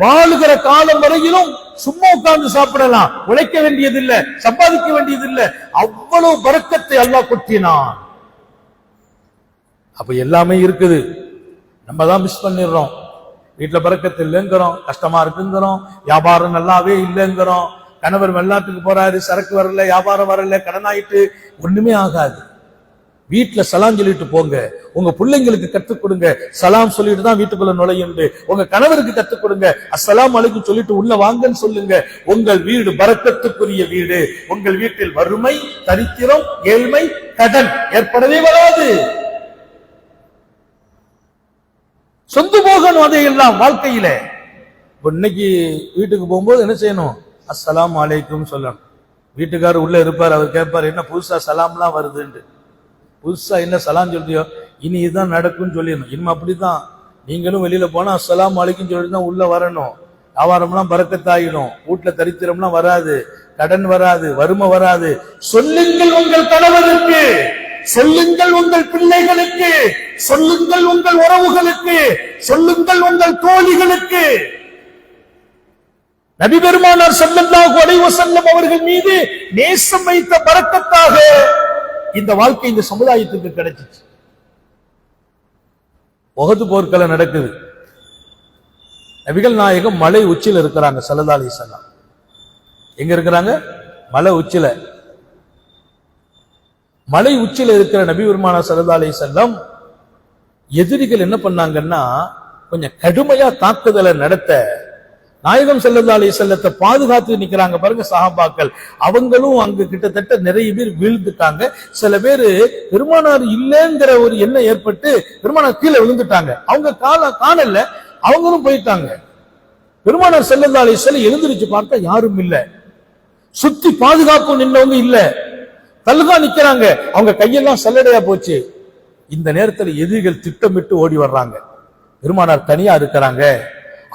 A: வாழுகிற காலம் வரையிலும் சும்மா உட்கார்ந்து சாப்பிடலாம், உழைக்க வேண்டியதில்லை, சம்பாதிக்க வேண்டியதில்லை. அவ்வளவு பரக்கத்தை அல்லாஹ் கொட்டினான். அப்ப எல்லாமே இருக்குது, நம்ம தான் மிஸ் பண்ணிடுறோம். வீட்டுல பரக்கத்து இல்லைங்கிறோம், கஷ்டமா இருக்குங்கிறோம், வியாபாரம் நல்லாவே இல்லைங்கிறோம், கணவர் வெளிநாட்டுக்கு போறாரு, சரக்கு வரல, வியாபாரம் வரல, கடனாயிட்டு, ஒண்ணுமே ஆகாது. வீட்டுல சலாம் சொல்லிட்டு போங்க. உங்க பிள்ளைங்களுக்கு கற்றுக் கொடுங்க, சலாம் சொல்லிட்டு தான் வீட்டுக்குள்ள நுழையுண்டு. உங்க கணவருக்கு கற்றுக் கொடுங்க, அஸ்ஸலாமு அலைக்கும் சொல்லிட்டு உள்ள வாங்கன்னு சொல்லுங்க. உங்கள் வீடு பரக்கத்துக்குரிய வீடு. உங்கள் வீட்டில் வறுமை, தரித்திரம், ஏழ்மை, கடன் ஏற்படவே வராது. சொந்த போகணும் அதையெல்லாம் வாழ்க்கையில. இன்னைக்கு வீட்டுக்கு போகும்போது என்ன செய்யணும்? அஸ்ஸலாமு அலைக்கும் சொல்லணும். வீட்டுக்காரர் உள்ள இருப்பார், அவர் கேட்பார், என்ன புதுசா சலாம்லாம் வருதுன்னு. புதுசா என்ன சலாம் சொல்றியோ, இனி இதுதான் நடக்கும்னு சொல்லிடணும். இனிமே அப்படிதான் நீங்களும் வெளியில போனா அஸ்ஸலாமு அலைக்கும் சொல்லிட்டு தான் உள்ள வரணும். வியாபாரம்லாம் பரக்கத்தாயிடும், வீட்டுல தரித்திரம்லாம் வராது, கடன் வராது, வறுமை வராது. சொல்லுங்கள் உங்கள் கணவருக்கு, சொல்லுங்கள் உங்கள் பிள்ளைகளுக்கு, சொல்லுங்கள் உங்கள் உறவுகளுக்கு, சொல்லுங்கள் உங்கள் தோழிகளுக்கு. நபி பெருமானார் ஸல்லல்லாஹு அலைஹி வஸல்லம் அவர்கள் மீது நேசம் வைத்த பரக்கத்தாக இந்த வாழ்க்கை இந்த சமுதாயத்துக்கு கிடைச்சிச்சு. உஹது போர்க்கள நடக்குது. நபிகள் நாயகம் மலை உச்சில இருக்கிறாங்க ஸல்லல்லாஹு அலைஹி வஸல்லம். எங்க இருக்கிறாங்க? மலை உச்சில. மலை உச்சில இருக்கிற நபி பெருமானார் ஸல்லல்லாஹு அலைஹி வஸல்லம் எதிரிகள் என்ன பண்ணாங்கன்னா, கொஞ்சம் கடுமையா தாக்குதலை நடத்த நாயகம் ஸல்லல்லாஹு அலைஹி வஸல்லத்தை பாதுகாத்து நிக்கிறாங்க பாருங்க சஹாபாக்கள். அவங்களும் அங்க கிட்டத்தட்ட நிறைய பேர் வீழ்ந்துட்டாங்க. சில பேர் பெருமானார் இல்லைங்கிற ஒரு எண்ணம் ஏற்பட்டு பெருமானார் கீழே விழுந்துட்டாங்க. அவங்க காணல, அவங்களும் போயிட்டாங்க. பெருமானார் ஸல்லல்லாஹு அலைஹி வஸல்லம் எழுந்திருச்சு பார்த்தா யாரும் இல்ல. சுத்தி பாதுகாப்பு நின்னவங்க இல்ல, தல்கா நிக்கிறாங்க. அவங்க கையெல்லாம் சல்லடையா போச்சு. இந்த நேரத்தில் எதிரிகள் திட்டமிட்டு ஓடி வர்றாங்க. பெருமானார் தனியா இருக்கிறாங்க,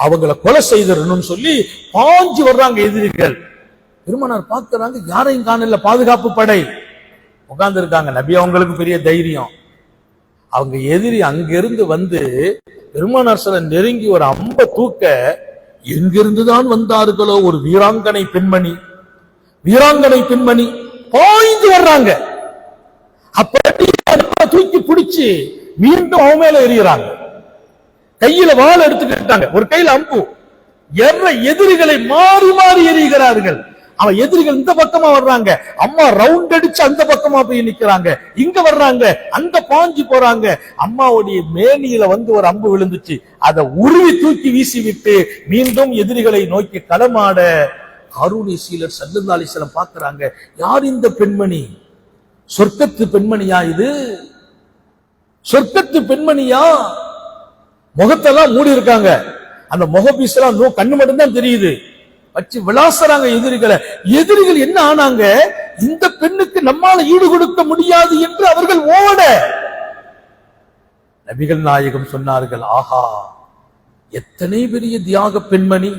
A: அவங்களை கொலை செய்திடணும்னு சொல்லி பாஞ்சு வர்றாங்க எதிரிகள். பெருமானார் பார்க்கிறாங்க, யாரையும் காணல, பாதுகாப்பு படை உட்கார்ந்து இருக்காங்க. நபி அவங்களுக்கு பெரிய தைரியம். அவங்க எதிரி அங்கிருந்து வந்து பெருமானார் சில நெருங்கி ஒரு அம்ப தூக்க, எங்கிருந்துதான் வந்தார்களோ ஒரு வீராங்கனை பெண்மணி பாய்ந்து வர்றாங்க. அப்ப தூக்கி பிடிச்சு மீண்டும் அவன் மேல எறிகிறாங்க. கையில வாள் எடுத்துக்கிட்டாங்க, ஒரு கையில அம்பு. எதிரிகளை மாறி மாறி எறிகிறார்கள். அவன் எதிரிகள் இந்த பக்கமா வர்றாங்க, அம்மா ரவுண்ட் அடிச்சு அந்த பக்கமா போய் நிக்கிறாங்க. இங்க வர்றாங்க, அங்க பாஞ்சு போறாங்க. அம்மாவுடைய மேனியில வந்து ஒரு அம்பு விழுந்துச்சு, அதை உருவி தூக்கி வீசி விட்டு மீண்டும் எதிரிகளை நோக்கி களமாட ஹாரூன் சீலர் ஸல்லல்லாஹு அலைஹி வஸல்லம் பார்க்கறாங்க. யார் இந்த பெண்மணி? சொர்க்கத்து பெண்மணியா இது? சொர்க்கத்து பெண்மணியா? முகத்தெல்லாம் மூடி இருக்காங்க, அந்த முகப்பீசெல்லாம் கண்ணு மட்டும்தான் தெரியுது. வச்சு விளாசுறாங்க எதிரிகளை. எதிரிகள் என்ன ஆனாங்க? இந்த பெண்ணுக்கு நம்மால ஈடு கொடுக்க முடியாது என்று அவர்கள் ஓட, நபிகள் நாயகம் சொன்னார்கள், ஆஹா எத்தனை பெரிய தியாக பெண்மணி.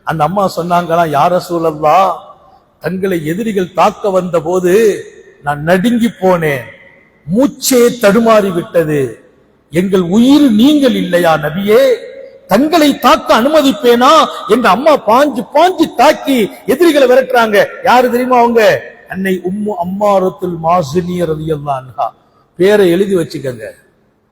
A: அந்த அம்மா சொன்னாங்களா, யா ரசூலல்லாஹ், தங்களை எதிரிகள் தாக்க வந்த போது நான் நடுங்கி போனேன், மூச்சே தடுமாறி விட்டது. எங்கள் உயிர் நீங்கள் இல்லையா நபியே, தங்களை தாக்க அனுமதிப்பேனா என்ற அம்மா பாஞ்சு பாஞ்சு தாக்கி எதிரிகளை விரட்டுறாங்க. யாரு தெரியுமா அவங்க? அன்னை உம்மு அம்மாரத்துல் மாசினி ரலியல்லாஹு அன்ஹா. பேரை எழுதி வச்சுக்கங்க,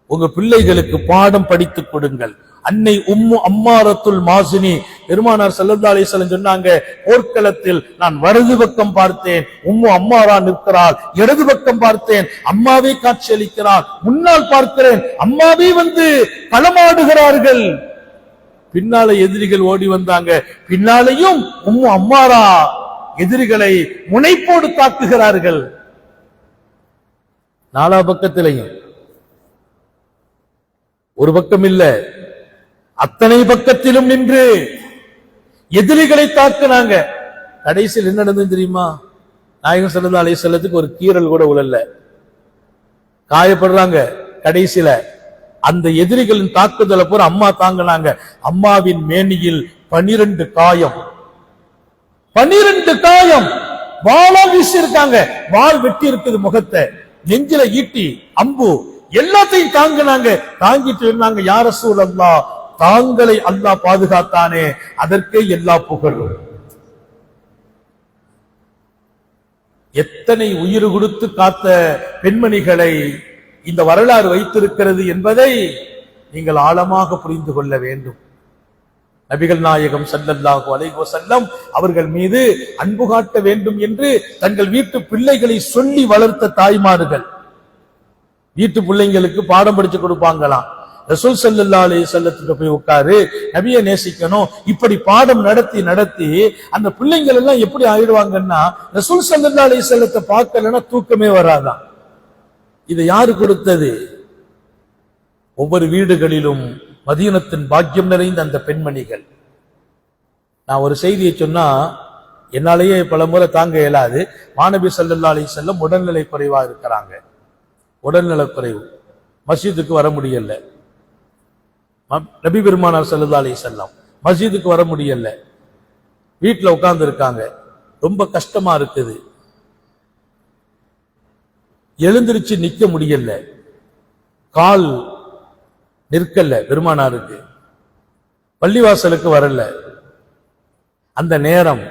A: உங்க பிள்ளைகளுக்கு பாடம் படித்துக் கொடுங்கள். அன்னை உம்மு அம்மாரத்துல் மாசினி. பெருமானார் ஸல்லல்லாஹு அலைஹி வஸல்லம் சொன்னாங்க, போர்க்களத்தில் நான் வலது பக்கம் பார்த்தேன், உம்மு அம்மாரா நிற்கிறாள். இடது பக்கம் பார்த்தேன், அம்மாவே காட்சி அளிக்கிறார். முன்னால் பார்க்கிறேன், அம்மாவே வந்து களமாடுகிறார்கள். பின்னால எதிரிகள் ஓடி வந்தாங்க, பின்னாலேயும் உம்மு அம்மாரா எதிரிகளை முனைப்போடு தாக்குகிறார்கள். நாலா பக்கத்திலையும், ஒரு பக்கம் இல்ல, அத்தனை பக்கத்திலும் நின்று எதிரிகளை தாக்குனாங்க. கடைசியில் என்ன நடந்தது தெரியுமா? நாயகம் ஸல்லல்லாஹு அலைஹி வஸல்லத்துக்கு ஒரு கீறல் கூட உழல, காயப்படுறாங்க. கடைசியில அந்த எதிரிகளின் தாக்குதலை போற அம்மா தாங்கினாங்க. அம்மாவின் மேனியில் 12 காயம், 12 காயம். வாளா வீசி இருக்காங்க, வாள் வெட்டி இருக்குது முகத்தை, நெஞ்சில ஈட்டி, அம்பு எல்லாத்தையும் தாங்கினாங்க. தாங்கிட்டு இருந்தாங்க, யா ரசூலல்லாஹ், தாங்களை அல்லாஹ் பாதுகாத்தானே, அதற்கே எல்லா புகழும். எத்தனை உயிர் கொடுத்து காத்த பெண்மணிகளை இந்த வரலாறு வைத்திருக்கிறது என்பதை நீங்கள் ஆழமாக புரிந்து கொள்ள வேண்டும். நபிகள் நாயகம் ஸல்லல்லாஹு அலைஹி வஸல்லம் அவர்கள் மீது அன்பு காட்ட வேண்டும் என்று தங்கள் வீட்டு பிள்ளைகளை சொல்லி வளர்த்த தாய்மார்கள் வீட்டு பிள்ளைங்களுக்கு பாடம் படிச்சு கொடுப்பாங்களாம். ரசூல் ஸல்லல்லாஹு அலைஹி வஸல்லத்துக்கு போய் உட்காரு, நபியை நேசிக்கணும். இப்படி பாடம் நடத்தி நடத்தி அந்த பிள்ளைங்கள் எல்லாம் எப்படி ஆயிடுவாங்கன்னா, ரசூல் ஸல்லல்லாஹு அலைஹி வஸல்லத்தை பார்க்கலன்னா தூக்கமே வராதான். இதை யாரு கொடுத்தது? ஒவ்வொரு வீடுகளிலும் மதீனத்தின் பாக்கியம் நிறைந்த அந்த பெண்மணிகள். நான் ஒரு செய்தியை சொன்னா என்னாலேயே பல முறை தாங்க இயலாது. மாநபி ஸல்லல்லாஹு அலைஹி வஸல்லம் உடல்நிலை குறைவா இருக்கிறாங்க, உடல்நல குறைவு, மஸ்ஜிதுக்கு வர முடியல. நபி பெருமானார் ஸல்லல்லாஹு அலைஹி வஸல்லம் மஸ்ஜிதுக்கு வர முடியல, வீட்டுல உட்கார்ந்து இருக்காங்க, ரொம்ப கஷ்டமா இருக்குது, எழுந்திருச்சு நிக்க முடியல, கால் நிற்கல பெருமானாருக்கு, பள்ளிவாசலுக்கு வரல. அந்த நேரம்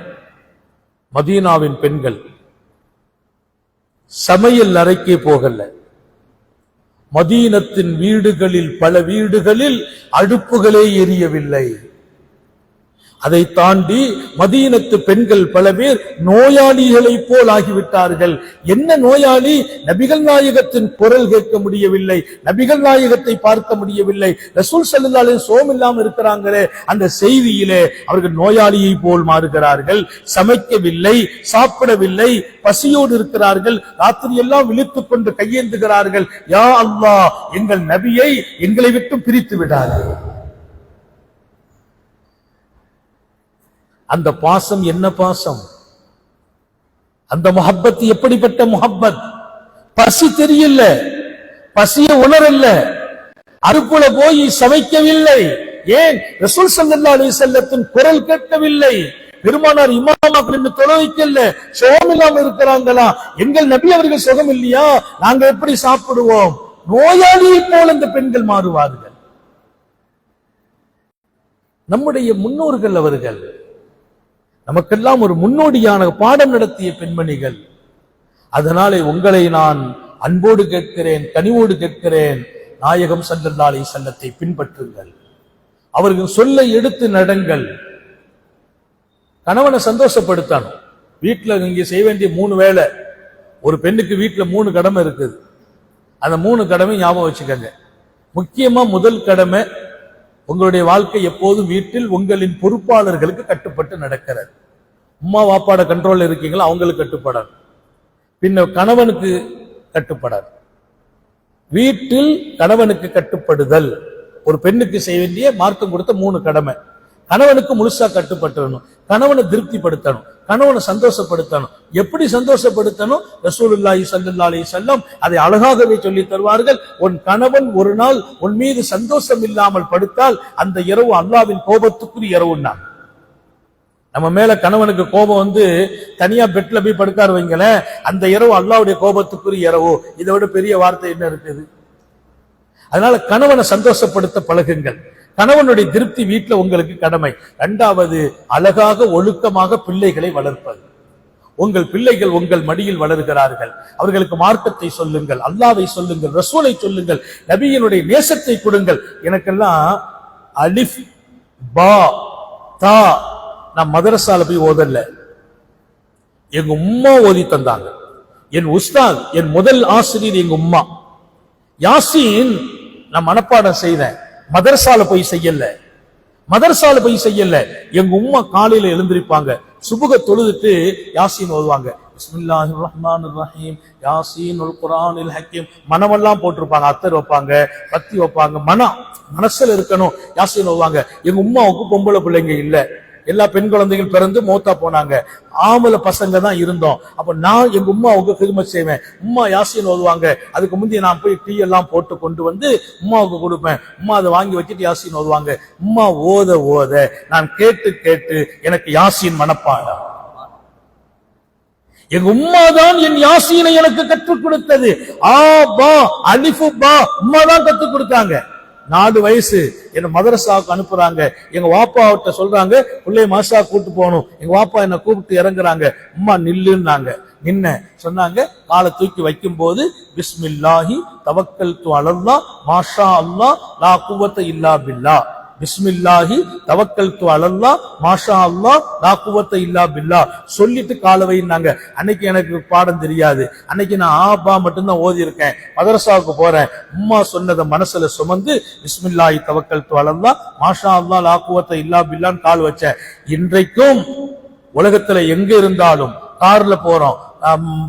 A: மதீனாவின் பெண்கள் சமையல் அறைக்கே போகல. மதீனத்தின் வீடுகளில் பல வீடுகளில் அடுப்புகளே எரியவில்லை. அதை தாண்டி மதீனத்து பெண்கள் பல பேர் நோயாளிகளை போல் ஆகிவிட்டார்கள். என்ன நோயாளி? நபிகள் நாயகத்தின் குரல் கேட்க முடியவில்லை, நபிகள் நாயகத்தை பார்க்க முடியவில்லை, ரசூல் ஸல்லல்லாஹு அலைஹி வஸல்லம் சோம் இல்லாம இருக்கிறாங்களே, அந்த செய்தியிலே அவர்கள் நோயாளியை போல் மாறுகிறார்கள். சமைக்கவில்லை, சாப்பிடவில்லை, பசியோடு இருக்கிறார்கள். ராத்திரி எல்லாம் விழித்துக் கொண்டு கையேந்துகிறார்கள், யா அல்லாஹ், எங்கள் நபியை எங்களை விட்டு பிரித்து விடாதே. அந்த பாசம் என்ன பாசம், அந்த முஹப்பத் எப்படிப்பட்ட முஹப்பத். பசி தெரியல, பசிய உணரல்ல, அதுபோல போய் சமைக்கவில்லை. ஏன்? ரசூல் ஸல்லல்லாஹு அலைஹி வஸல்லத்தின் குரல் கேட்கவில்லை. பெருமானார் இமாமாக நின்று தொழுவிக்கல, சுகம் இல்லாம இருக்கிறாங்களா? எங்கள் நபி அவர்கள் சுகம் இல்லையா? நாங்க எப்படி சாப்பிடுவோம்? நோயாளியை போல இந்த பெண்கள் மாறுவார்கள். நம்முடைய முன்னோர்கள் அவர்கள் நமக்கெல்லாம் ஒரு முன்னோடியான பாடம் நடத்திய பெண்மணிகள். அதனாலே உங்களை நான் அன்போடு கேட்கிறேன், கனிவோடு கேட்கிறேன், நாயகம் ஸல்லல்லாஹு அலைஹி வஸல்லத்தை பின்பற்றுங்கள், அவர்கள் சொல்லை எடுத்து நடங்கள். கணவனை சந்தோஷப்படுத்தணும். வீட்டுல நீங்க செய்ய வேண்டிய 3 வேலை. ஒரு பெண்ணுக்கு வீட்டுல 3 கடமை இருக்குது. அந்த 3 கடமை ஞாபகம் வச்சுக்கங்க. முக்கியமா முதல் கடமை, உங்களுடைய வாழ்க்கை எப்போதும் வீட்டில் உங்களின் பொறுப்பாளர்களுக்கு கட்டுப்பட்டு நடக்கிறது. உம்மா வாப்பாட கண்ட்ரோல் இருக்கீங்களா, அவங்களுக்கு கட்டுப்படாது. பின்ன கணவனுக்கு கட்டுப்படாது. வீட்டில் கணவனுக்கு கட்டுப்படுதல் ஒரு பெண்ணுக்கு செய்ய வேண்டிய மார்க்கம் கொடுத்த 3 கடமை. கணவனுக்கு முழுசா கட்டுப்பட்டுறணும், கணவனை திருப்திப்படுத்தணும், கணவனை சந்தோஷப்படுத்தணும். எப்படி சந்தோஷப்படுத்தணும்? ரசூலுல்லாஹி ஸல்லல்லாஹு அலைஹி வஸல்லம் அதை அழகாகவே சொல்லி தருவார்கள். உன் கணவன் ஒரு நாள் உன் மீது சந்தோஷம் இல்லாமல் படுத்தால் அந்த இரவு அல்லாஹ்வின் கோபத்துக்குரிய இரவுன்னா. நம்ம மேல கணவனுக்கு கோபம் வந்து தனியா பெட்ல போய் படுக்காரு வைங்களேன், அந்த இரவு அல்லாஹ்வுடைய கோபத்துக்குரிய இரவு. இதை விட பெரிய வார்த்தை என்ன இருக்குது? அதனால கணவனை சந்தோஷப்படுத்த பழகுங்கள். கணவனுடைய திருப்தி வீட்டுல உங்களுக்கு கடமை. இரண்டாவது, அழகாக ஒழுக்கமாக பிள்ளைகளை வளர்ப்பது. உங்கள் பிள்ளைகள் உங்கள் மடியில் வளர்கிறார்கள், அவர்களுக்கு மார்க்கத்தை சொல்லுங்கள், அல்லாஹ்வை சொல்லுங்கள், ரசூலை சொல்லுங்கள், நபியினுடைய நேசத்தை கொடுங்கள். எனக்கெல்லாம் அலிஃப் பா தா நான் மதரசால போய் ஓதல்ல, எங்க உம்மா ஓதி தந்தாங்க. என் உஸ்தாத், என் முதல் ஆசிரியர் எங்க உம்மா. யாசீன் நான் மனப்பாடம் செய்தேன், மதரசால போய் செய்யல, மதரசால போய் செய்யல. எங்க உம்மா காலையில எழுந்திருப்பாங்க, சுபுக தொழுதுட்டு யாசீன் ஓதுவாங்க. பிஸ்மில்லாஹிர் ரஹ்மானிர் ரஹீம், யாசீனுல் குர்ஆனில் ஹக்கீம். மனமெல்லாம் போட்டிருப்பாங்க, அத்தர் வைப்பாங்க, பத்தி வைப்பாங்க, மனசுல இருக்கணும். யாசீன் ஓதுவாங்க. எங்க உம்மாவுக்கு பொம்பளை பிள்ளைங்க இல்ல, எல்லா பெண் குழந்தைகள் பிறந்து மௌத்தா போனாங்க, ஆம்பளை பசங்க தான் இருந்தோம். அப்ப நான் எங்க உம்மாவுக்கு கிதுமத் செய்வேன். உம்மா யாசீன் ஓதுவாங்க, அதுக்கு முந்தைய நான் போய் டீ எல்லாம் போட்டு கொண்டு வந்து உம்மாவுக்கு கொடுப்பேன். உம்மா அதை வாங்கி வச்சுட்டு யாசீன் ஓதுவாங்க. உம்மா ஓத ஓத நான் கேட்டு கேட்டு எனக்கு யாசீன் மனப்பாடம். எங்க உம்மா தான் என் யாசீனை எனக்கு கற்றுக் கொடுத்தது. ஆ பா அலிஃபு பா உம்மா தான் கற்றுக் கொடுத்தாங்க. 4 வயசு என்ன மதரசாவுக்கு அனுப்புறாங்க. எங்க வாப்பாவிட்ட சொல்றாங்க, பிள்ளைய மாஷா கூட்டு போகணும். எங்க வாப்பா என்ன கூப்பிட்டு இறங்குறாங்க. உம்மா நில்லுன்னாங்க, நின்ன சொன்னாங்க. காலை தூக்கி வைக்கும் போது பிஸ்மில்லாஹி தவக்கல்து அலல்லாஹ் மாஷா அல்லாஹ் லா குவத்த இல்லா பில்லா, பிஸ்மில்லாஹி தவக்கல்து அலல்லாஹ் மாஷா அல்லாஹ் லா குவத்த இல்லா பில்லா சொல்லிட்டு காலை வைனாங்க. அன்னைக்கு எனக்கு பாடம் தெரியாது, அன்னைக்கு நான் ஆபா மட்டும்தான் ஓதி இருக்கேன். மதரசாவுக்கு போறேன், உம்மா சொன்னதை மனசுல சுமந்து பிஸ்மில்லாஹி தவக்கல்து அலல்லாஹ் மாஷா அல்லாஹ் லா குவத்த இல்லா பில்லான்னு கால் வச்சேன். இன்றைக்கும் உலகத்துல எங்க இருந்தாலும், கார்ல போறோம்,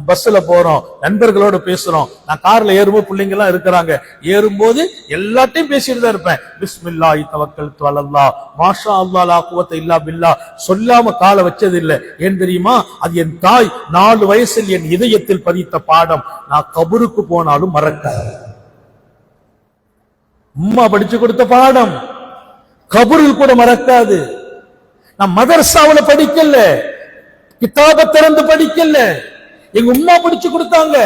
A: பஸ்ல போறோம், நண்பர்களோட பேசுறோம். நான் கார்ல ஏறும்போது பிள்ளைங்க எல்லாம் இருக்கிறாங்க, ஏறும்போது எல்லாத்தையும் பேசிட்டு தான் இருப்பேன். பிஸ்மில்லாஹி தவக்கல்து அலல்லாஹ் மாஷா அல்லாஹ் லா குவத்த இல்லா பில்லா சொல்லாம காலை வச்சது இல்லை. ஏன் தெரியுமா? அது என் தாய் 4 வயசில் என் இதயத்தில் பதித்த பாடம். நான் கபருக்கு போனாலும் மறக்காது. உம்மா படிச்சு கொடுத்த பாடம் கபரில் கூட மறக்காது. நான் மதரசாவுல படிக்கல, கிதாப திறந்து படிக்கல, எங்க உம்மா படிச்சு கொடுத்தாங்க.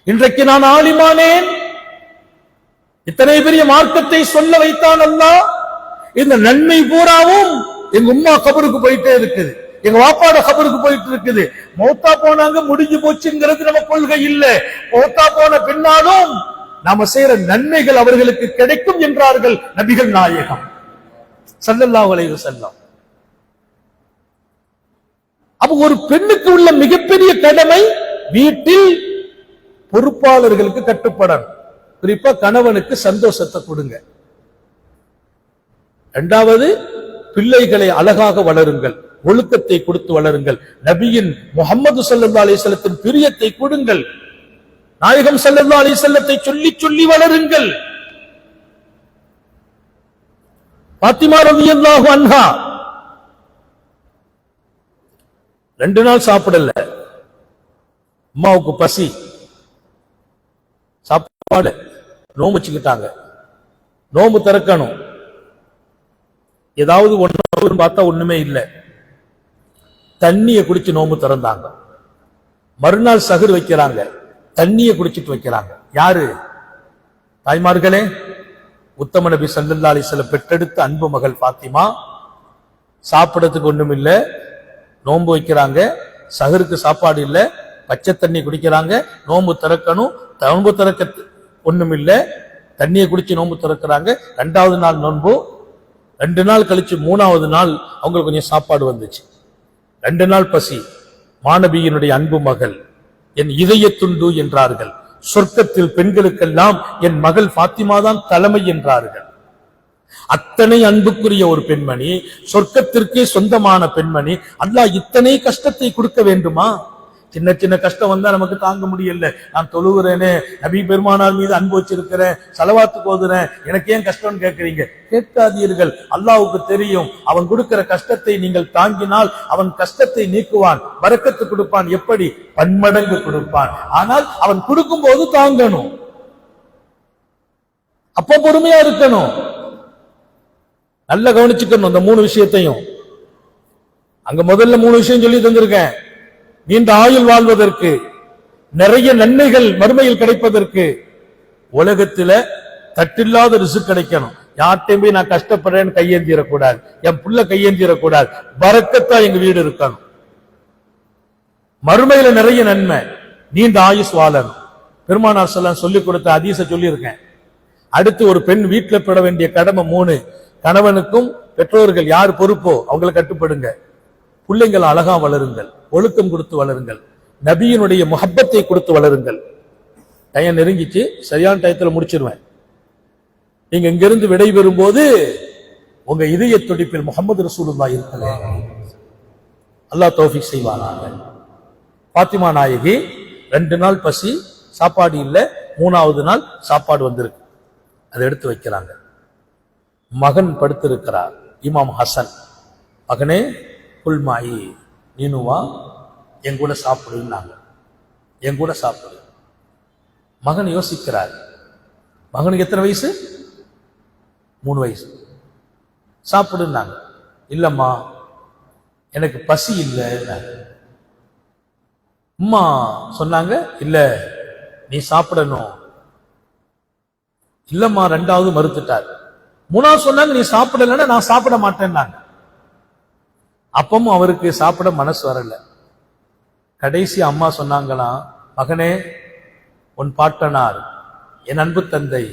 A: இன்றைக்கு நான் ஆலிமானேன், இத்தனை பெரிய மார்க்கத்தை சொல்ல வைத்தான் அல்லாஹ். இந்த நன்மை பூராவும் எங்க உம்மா கபருக்கு போயிட்டே இருக்குது, எங்க வாப்பாட கபருக்கு போயிட்டு இருக்குது. மௌத்தா போனாங்க, முடிஞ்சு போச்சுங்கிறது நம்ம கொள்கை இல்ல. மௌத்தா போன பின்னாலும் நாம செய்யற நன்மைகள் அவர்களுக்கு கிடைக்கும் என்றார்கள் நபிகள் நாயகம் ஸல்லல்லாஹு அலைஹி வஸல்லம். அப்ப ஒரு பெண்ணுக்கு உள்ள மிகப்பெரிய கடமை வீட்டில் பொறுப்பாளர்களுக்கு கட்டுப்படணும். குறிப்பா கணவனுக்கு சந்தோஷத்தை கொடுங்க. இரண்டாவது, பிள்ளைகளை அழகாக வளருங்கள், ஒழுக்கத்தை கொடுத்து வளருங்கள். நபியின் முஹம்மது ஸல்லல்லாஹு அலைஹி வஸல்லத்தின் பிரியத்தை கொடுங்கள். நாயகம் ஸல்லல்லாஹு அலைஹி வஸல்லத்தை சொல்லி சொல்லி வளருங்கள். பாத்திமா ரலியல்லாஹு அன்ஹா 2 நாள் சாப்பிடல, அம்மாவுக்கு பசி, சாப்பாடு, நோம்பு வச்சுக்கிட்டாங்க. நோம்பு திறக்கணும், ஏதாவது ஒண்ணு பார்த்தா ஒண்ணுமே இல்லை, தண்ணியை குடிச்சு நோம்பு திறந்தாங்க. மறுநாள் சஹர் வைக்கிறாங்க, தண்ணியை குடிச்சிட்டு வைக்கிறாங்க. யாரு? தாய்மார்களே, உத்தம நபி ஸல்லல்லாஹு அலைஹி வஸல்லம் பெற்றெடுத்த அன்பு மகள் பாத்திமா. சாப்பிடறதுக்கு ஒண்ணும் இல்ல, நோன்பு வைக்கிறாங்க, சஹருக்கு சாப்பாடு இல்ல, பச்சை தண்ணி குடிக்கிறாங்க. நோன்பு திறக்கணும், நோன்பு திறக்க ஒண்ணும் இல்ல, தண்ணியை குடிச்சு நோன்பு திறக்கிறாங்க. 2வது நாள் நோன்பு. 2 நாள் கழிச்சு 3வது நாள் அவங்களுக்கு கொஞ்சம் சாப்பாடு வந்துச்சு. 2 நாள் பசி. மாணவியினுடைய அன்பு மகள், என் இதய துண்டு என்றார்கள். சொர்க்கத்தில் பெண்களுக்கெல்லாம் என் மகள் பாத்திமா தான் தலைமை என்றார்கள். அத்தனை அன்புக்குரிய ஒரு பெண்மணி, சொர்க்கத்திற்கே சொந்தமான பெண்மணி, அல்லாஹ் இத்தனை கஷ்டத்தை கொடுக்க வேண்டுமா? சின்ன சின்ன கஷ்டம் வந்தா நமக்கு தாங்க முடியல. நான் தொழுகிறேனே, நபி பெருமானார் மீது அன்பு வச்சிருக்கிறேன், ஸலவாத்து ஓதுறேன், எனக்கு ஏன் கஷ்டம்னு கேட்கிறீங்க? கேட்காதீர்கள். அல்லாஹ்வுக்கு தெரியும். அவன் கொடுக்கிற கஷ்டத்தை நீங்கள் தாங்கினால் அவன் கஷ்டத்தை நீக்குவான், பரக்கத்து கொடுப்பான். எப்படி? பன்மடங்கு கொடுப்பான். ஆனால் அவன் கொடுக்கும் போது தாங்கணும், அப்போ பொறுமையா இருக்கணும். நல்லா கவனிச்சுக்கணும் இந்த 3 விஷயத்தையும். அங்க முதல்ல 3 விஷயம் சொல்லி தந்திருக்கேன். நீண்ட ஆயுள் வாழ்வதற்கு, நிறைய நன்மைகள் மறுமையில் கிடைப்பதற்கு, உலகத்துல தட்டில்லாத ரிஸ்க் கிடைக்கணும். யார்ட்டையும் போய் நான் கஷ்டப்படுறேன்னு கையேந்திரக்கூடாது, என் புள்ள கையேந்திரக்கூடாது, பரக்கத்தா எங்க வீடு இருக்கணும். மறுமையில நிறைய நன்மை, நீண்ட ஆயுஸ் வாழணும். பெருமானார் ஸல்லல்லாஹு சொல்லிக் கொடுத்த ஹதீஸை சொல்லியிருக்கேன். அடுத்து ஒரு பெண் வீட்டுல பெற வேண்டிய கடமை 3. கணவனுக்கும் பெற்றோர்கள் யார் பொறுப்போ அவங்களை கட்டுப்படுங்க. பிள்ளைங்களை அழகா வளருங்கள், ஒழுக்கம் கொடுத்து வளருங்கள், நபியினுடைய முஹப்பத்தை கொடுத்து வளருங்கள். டைம் நெருங்கிச்சு, சரியான டயத்துல முடிச்சிருவேன். நீங்க இங்கிருந்து விடை பெறும்போது உங்க இதய துடிப்பில் முஹம்மது ரசூலுல்லாஹ் இருக்கல. அல்லாஹ் தௌஃபீக் செய்வானாக. பாத்திமா நாயகி 2 நாள் பசி, சாப்பாடு இல்ல. 3வது நாள் சாப்பாடு வந்திருக்கு, அதை எடுத்து வைக்கிறாங்க. மகன் படுத்திருக்கிறார், இமாம் ஹசன். மகனே புல்மாயி, நீனுவா என் கூட சாப்பிடுன்னாங்க. என் கூட சாப்பிடு. மகன் யோசிக்கிறார். மகனுக்கு எத்தனை வயசு? 3 வயசு. சாப்பிடுன்னாங்க. இல்லம்மா எனக்கு பசி இல்லை. அம்மா சொன்னாங்க, இல்ல நீ சாப்பிடணும். இல்லம்மா 2வது மறுத்துட்டார். 3வது சொன்னாங்க, நீ சாப்பிடலன்னா நான் சாப்பிட மாட்டேன்னாங்க. அப்பவும் அவருக்கு சாப்பிட மனசு வரல. கடைசி அம்மா சொன்னாங்களாம், மகனே உன் பாட்டனார், என் அன்பு தந்தை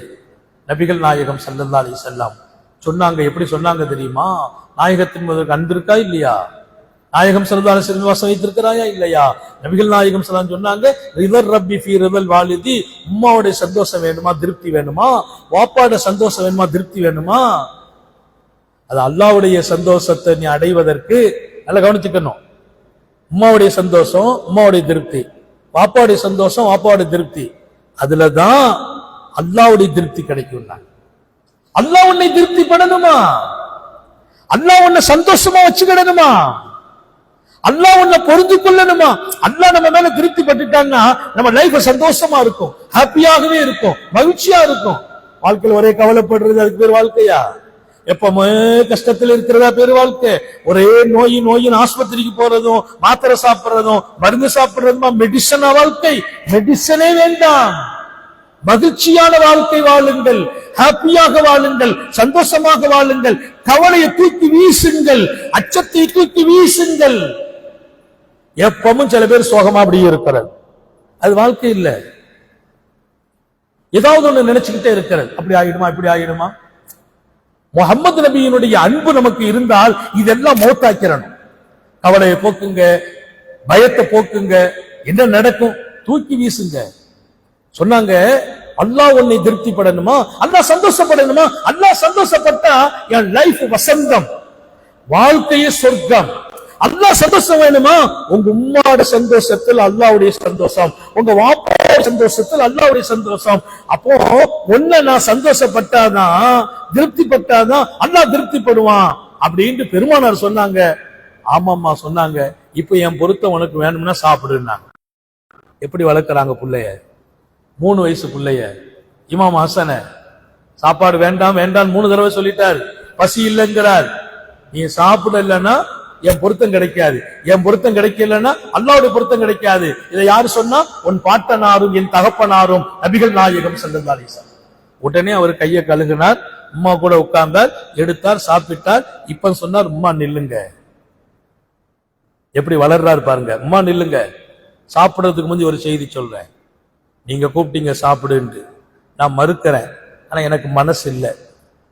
A: நபிகள் நாயகம் ஸல்லல்லாஹு அலைஹி வஸல்லம் சொன்னாங்க. எப்படி சொன்னாங்க தெரியுமா? நாயகத்தின் முதல் அன்பு இருக்கா இல்லையா? நாயகம் ஸல்லல்லாஹு அலைஹி வஸல்லம் வாசம் வைத்திருக்கிறாயா இல்லையா? நபிகள் நாயகம் ஸல்லல்லாஹு அலைஹி வஸல்லம் சொன்னாங்க, ரிதர் ரப்பி ஃபீ ரிதல் வாலிதி, உம்மாவுடைய சந்தோஷம் வேணுமா, திருப்தி வேணுமா? வாப்பாட சந்தோஷம் வேணுமா, திருப்தி வேணுமா? அது அல்லாஹ்வுடைய சந்தோஷத்தை நீ அடைவதற்கு நல்லா கவனிச்சுக்கணும். உம்மாவுடைய சந்தோஷம், உம்மாவுடைய திருப்தி, வாப்பாவுடைய சந்தோஷம், வாப்பாவுடைய திருப்தி, அதுலதான் அல்லாஹ்வுடைய திருப்தி கிடைக்கும். அல்லாஹ் உன்னை திருப்தி பண்ணணுமா? அல்லாஹ் உன்னை சந்தோஷமா வச்சுக்கிடணுமா? அல்லாஹ் உன்னை பொருந்து கொள்ளணுமா? அல்லாஹ் நம்ம மேல திருப்தி பட்டுட்டான்னா நம்ம லைஃப் சந்தோஷமா இருக்கும், ஹாப்பியாகவே இருக்கும், மகிழ்ச்சியா இருக்கும். வாழ்க்கையில் ஒரே கவலைப்படுறது அதுக்கு பேர் வாழ்க்கையா? எப்பவுமே கஷ்டத்தில் இருக்கிறதா பேர் வாழ்க்கை? ஒரே நோயின் ஆஸ்பத்திரிக்கு போறதும், மாத்திரை சாப்பிடுறதும், மருந்து சாப்பிடுறதுமா மெடிசனா வாழ்க்கை? மெடிசனே வேண்டாம். மகிழ்ச்சியான வாழ்க்கை வாழுங்கள், ஹாப்பியாக வாழுங்கள், சந்தோஷமாக வாழுங்கள். கவலையை தூக்கி வீசுங்கள், அச்சத்தை தூக்கி வீசுங்கள். எப்பவும் சில பேர் சோகமா அப்படியே இருக்கிறது, அது வாழ்க்கை இல்ல. ஏதாவது ஒண்ணு நினைச்சுக்கிட்டே இருக்கிறது, அப்படி ஆகிடுமா இப்படி ஆகிடுமா. முஹம்மது நபியினுடைய அன்பு நமக்கு இருந்தால் இதெல்லாம் மௌத்தாக்கிறணும். கவலையை போக்குங்க, பயத்தை போக்குங்க. என்ன நடக்கும்? தூக்கி வீசுங்க. சொன்னாங்க, அல்லாஹ் உன்னை திருப்திப்படணுமா, அல்லாஹ் சந்தோஷப்படணுமா? அல்லாஹ் சந்தோஷப்பட்டா என் லைஃப் வசந்தம், வாழ்க்கையே சொர்க்கம். அல்லாஹ் சந்தோஷம் வேணுமா? உங்க உம்மாவோட சந்தோஷத்தில் அல்லாஹ்வுடைய சந்தோஷம், உங்க வாப்பாவோட சந்தோஷத்தில் அல்லாஹ்வுடைய சந்தோஷம். அப்போ ஒன்ன நான் சந்தோஷப்பட்டாதான், திருப்திப்பட்டாதான் அல்லாஹ் திருப்திப்படுவான் அப்படின்னு பெருமானார் சொன்னாங்க. ஆமாம்மா சொன்னாங்க. இப்ப என் பொருத்தம் உனக்கு வேணும்னா சாப்பிடுன்னாங்க. எப்படி வளர்க்கறாங்க புள்ளைய? 3 வயசு புள்ளைய. இமாம் ஹசன சாப்பாடு வேண்டாம் வேண்டாம் 3 தடவை சொல்லிட்டார். பசி இல்லைங்கிறார். நீ சாப்பிடலன்னா என் பொருத்தம் கிடைக்காது, என் பொருத்தம் கிடைக்கலன்னா அல்லாஹ்வுடைய பொருத்தம் கிடைக்காது. இதை யாரு சொன்னா? உன் பாட்டனாரும் என் தகப்பனாரும் நபிகள் நாயகம் ஸல்லல்லாஹு அலைஹி வஸல்லம். உடனே அவர் கையை கழுகினார், உம்மா கூட உட்கார்ந்தார், எடுத்தார், சாப்பிட்டார். இப்ப சொன்னார், உம்மா நில்லுங்க. எப்படி வளர்றாரு பாருங்க. உம்மா நில்லுங்க. சாப்பிடுறதுக்கு முந்தி ஒரு செய்தி சொல்றேன். நீங்க கூப்பிட்டீங்க சாப்பிடுன்னு, நான் மறுக்கிறேன். ஆனா எனக்கு மனசு இல்லை.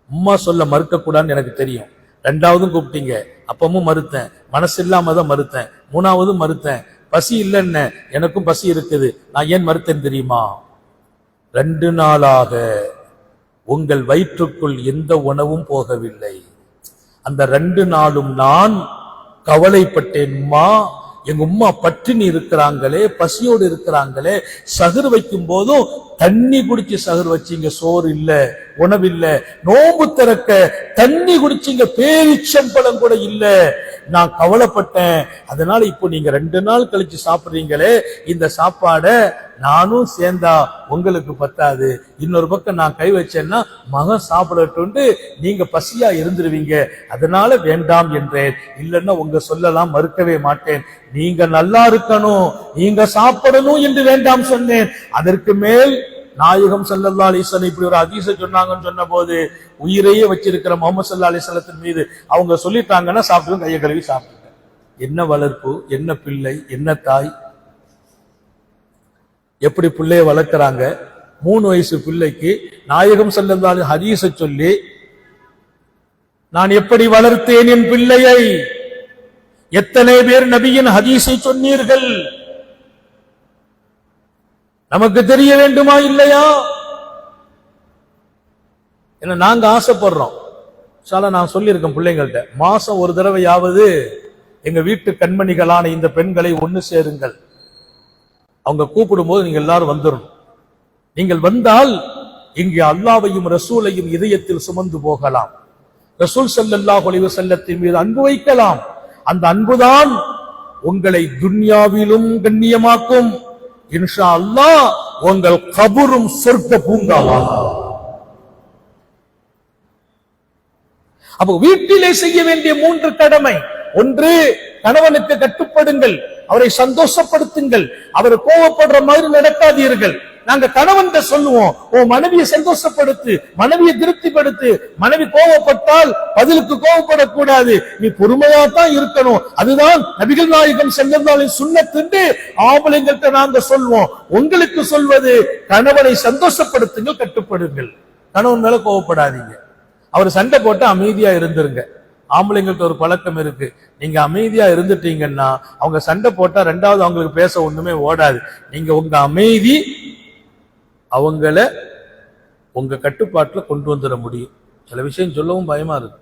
A: உம்மா சொல்ல மறுக்க கூடாதுன்னு எனக்கு தெரியும். 2வதும் கூப்பிட்டீங்க, அப்பமும் மறுத்தேன். மனசு இல்லாம தான் மறுத்தேன். 3வதும் மறுத்தேன். பசி இல்லைன்னு, எனக்கும் பசி இருக்குது. நான் ஏன் மறுத்தேன் தெரியுமா? 2 நாளாக உங்கள் வயிற்றுக்குள் எந்த உணவும் போகவில்லை. அந்த 2 நாளும் நான் கவலைப்பட்டேன்மா, எங்க உம்மா பட்டினி இருக்கிறாங்களே, பசியோடு இருக்கிறாங்களே, சகுர் வைக்கும் போதும் தண்ணி குடிச்சு சகுர் வச்சீங்க, சோறு இல்ல, உணவில்ல. நோம்பு திறக்க தண்ணி குடிச்சீங்க, பேரிச்சம்பழம் கூட இல்ல. நான் கவலைப்பட்டேன். அதனால இப்போ நீங்க 2 நாள் கழிச்சு சாப்பிடுறீங்களே, இந்த சாப்பாட நானும் சேர்ந்தா உங்களுக்கு பத்தாது. இன்னொரு பக்கம் நான் கை வச்சேன்னா மகன் சாப்பிடட்டும், நீங்க பசியா இருந்துருவீங்க. அதனால வேண்டாம் என்றேன். இல்லைன்னா உங்க சொல்லலாம் மறுக்கவே மாட்டேன். நீங்க நல்லா இருக்கணும், நீங்க சாப்பிடணும் என்று வேண்டாம் சொன்னேன். அதற்கு மேல் நாயகம் ஸல்லல்லாஹு அலைஹி வஸல்லம் இப்படி ஒரு ஹதீஸ சொன்னாங்கன்னு சொன்ன போது, உயிரையே வச்சிருக்கிற முஹம்மது ஸல்லல்லாஹு அலைஹி வஸல்லத்தின் மீது அவங்க சொல்லிட்டாங்கன்னா சாப்பிட்டு கையை கழுவி சாப்பிட்டு. என்ன வளர்ப்பு, என்ன பிள்ளை, என்ன தாய், எப்படி பிள்ளைய வளர்க்கிறாங்க. 3 வயசு பிள்ளைக்கு நாயகம் ஸல்லல்லாஹு அலைஹி ஹதீஸ சொல்லி, நான் எப்படி வளர்த்தேன் என் பிள்ளையை, எத்தனை பேர் நபியின் ஹதீஸை சொன்னீர்கள், நமக்கு தெரிய வேண்டுமா இல்லையா? என்ன நாங்க ஆசைப்படுறோம். நான் சொல்லியிருக்கேன் பிள்ளைங்கள்ட்ட, மாசம் ஒரு தடவையாவது எங்க வீட்டு கண்மணிகளான இந்த பெண்களை ஒன்னு சேருங்கள். அவங்க கூப்பிடும் போது நீங்க எல்லாரும் வந்துடும். நீங்கள் வந்தால் இங்கே அல்லாஹ்வையும் ரசூலையும் இதயத்தில் சுமந்து போகலாம். ரசூல் ஸல்லல்லாஹு அலைஹி வஸல்லத்தின் மீது அன்பு வைக்கலாம். அந்த அன்புதான் உங்களை துன்யாவிலும் கண்ணியமாக்கும். இன்ஷா அல்லாஹ் உங்கள் கபரும் சொர்க்க பூங்காவாகும். அப்போ வீட்டிலே செய்ய வேண்டிய 3 கடமை. ஒன்று, கணவனுக்கு கட்டுப்படுங்கள், அவரை சந்தோஷப்படுத்துங்கள், அவர் கோவப்படுற மாதிரி நடக்காதீர்கள். நாங்க கணவன் சொல்லுவோம், உன் மனைவியை சந்தோஷப்படுத்து, மனைவியை திருப்திப்படுத்து. மனைவி கோவப்பட்டால் பதிலுக்கு கோவப்படக்கூடாது, நீ பொறுமையா தான் இருக்கணும். அதுதான் நபிகள் நாயகம் ஸல்லல்லாஹு அலைஹி சுன்னத்து. ஆம்பளைங்கள்ட்ட நாங்க சொல்வோம். உங்களுக்கு சொல்வது, கணவனை சந்தோஷப்படுத்துங்கள், கட்டுப்படுங்கள். கணவன் மேல கோவப்படாதீங்க. அவர் சண்டை போட்டு அமைதியா இருந்துருங்க. ஆம்பளைங்கள்ட்ட ஒரு பழக்கம் இருக்கு, நீங்க அமைதியா இருந்துட்டீங்கன்னா அவங்க சண்டை போட்டா 2வது அவங்களுக்கு பேச ஒண்ணுமே ஓடாது. நீங்க உங்க அமைதி அவங்கள உங்க கட்டுப்பாட்டுல கொண்டு வந்துட முடியும். சில விஷயம் சொல்லவும் பயமா இருக்கு.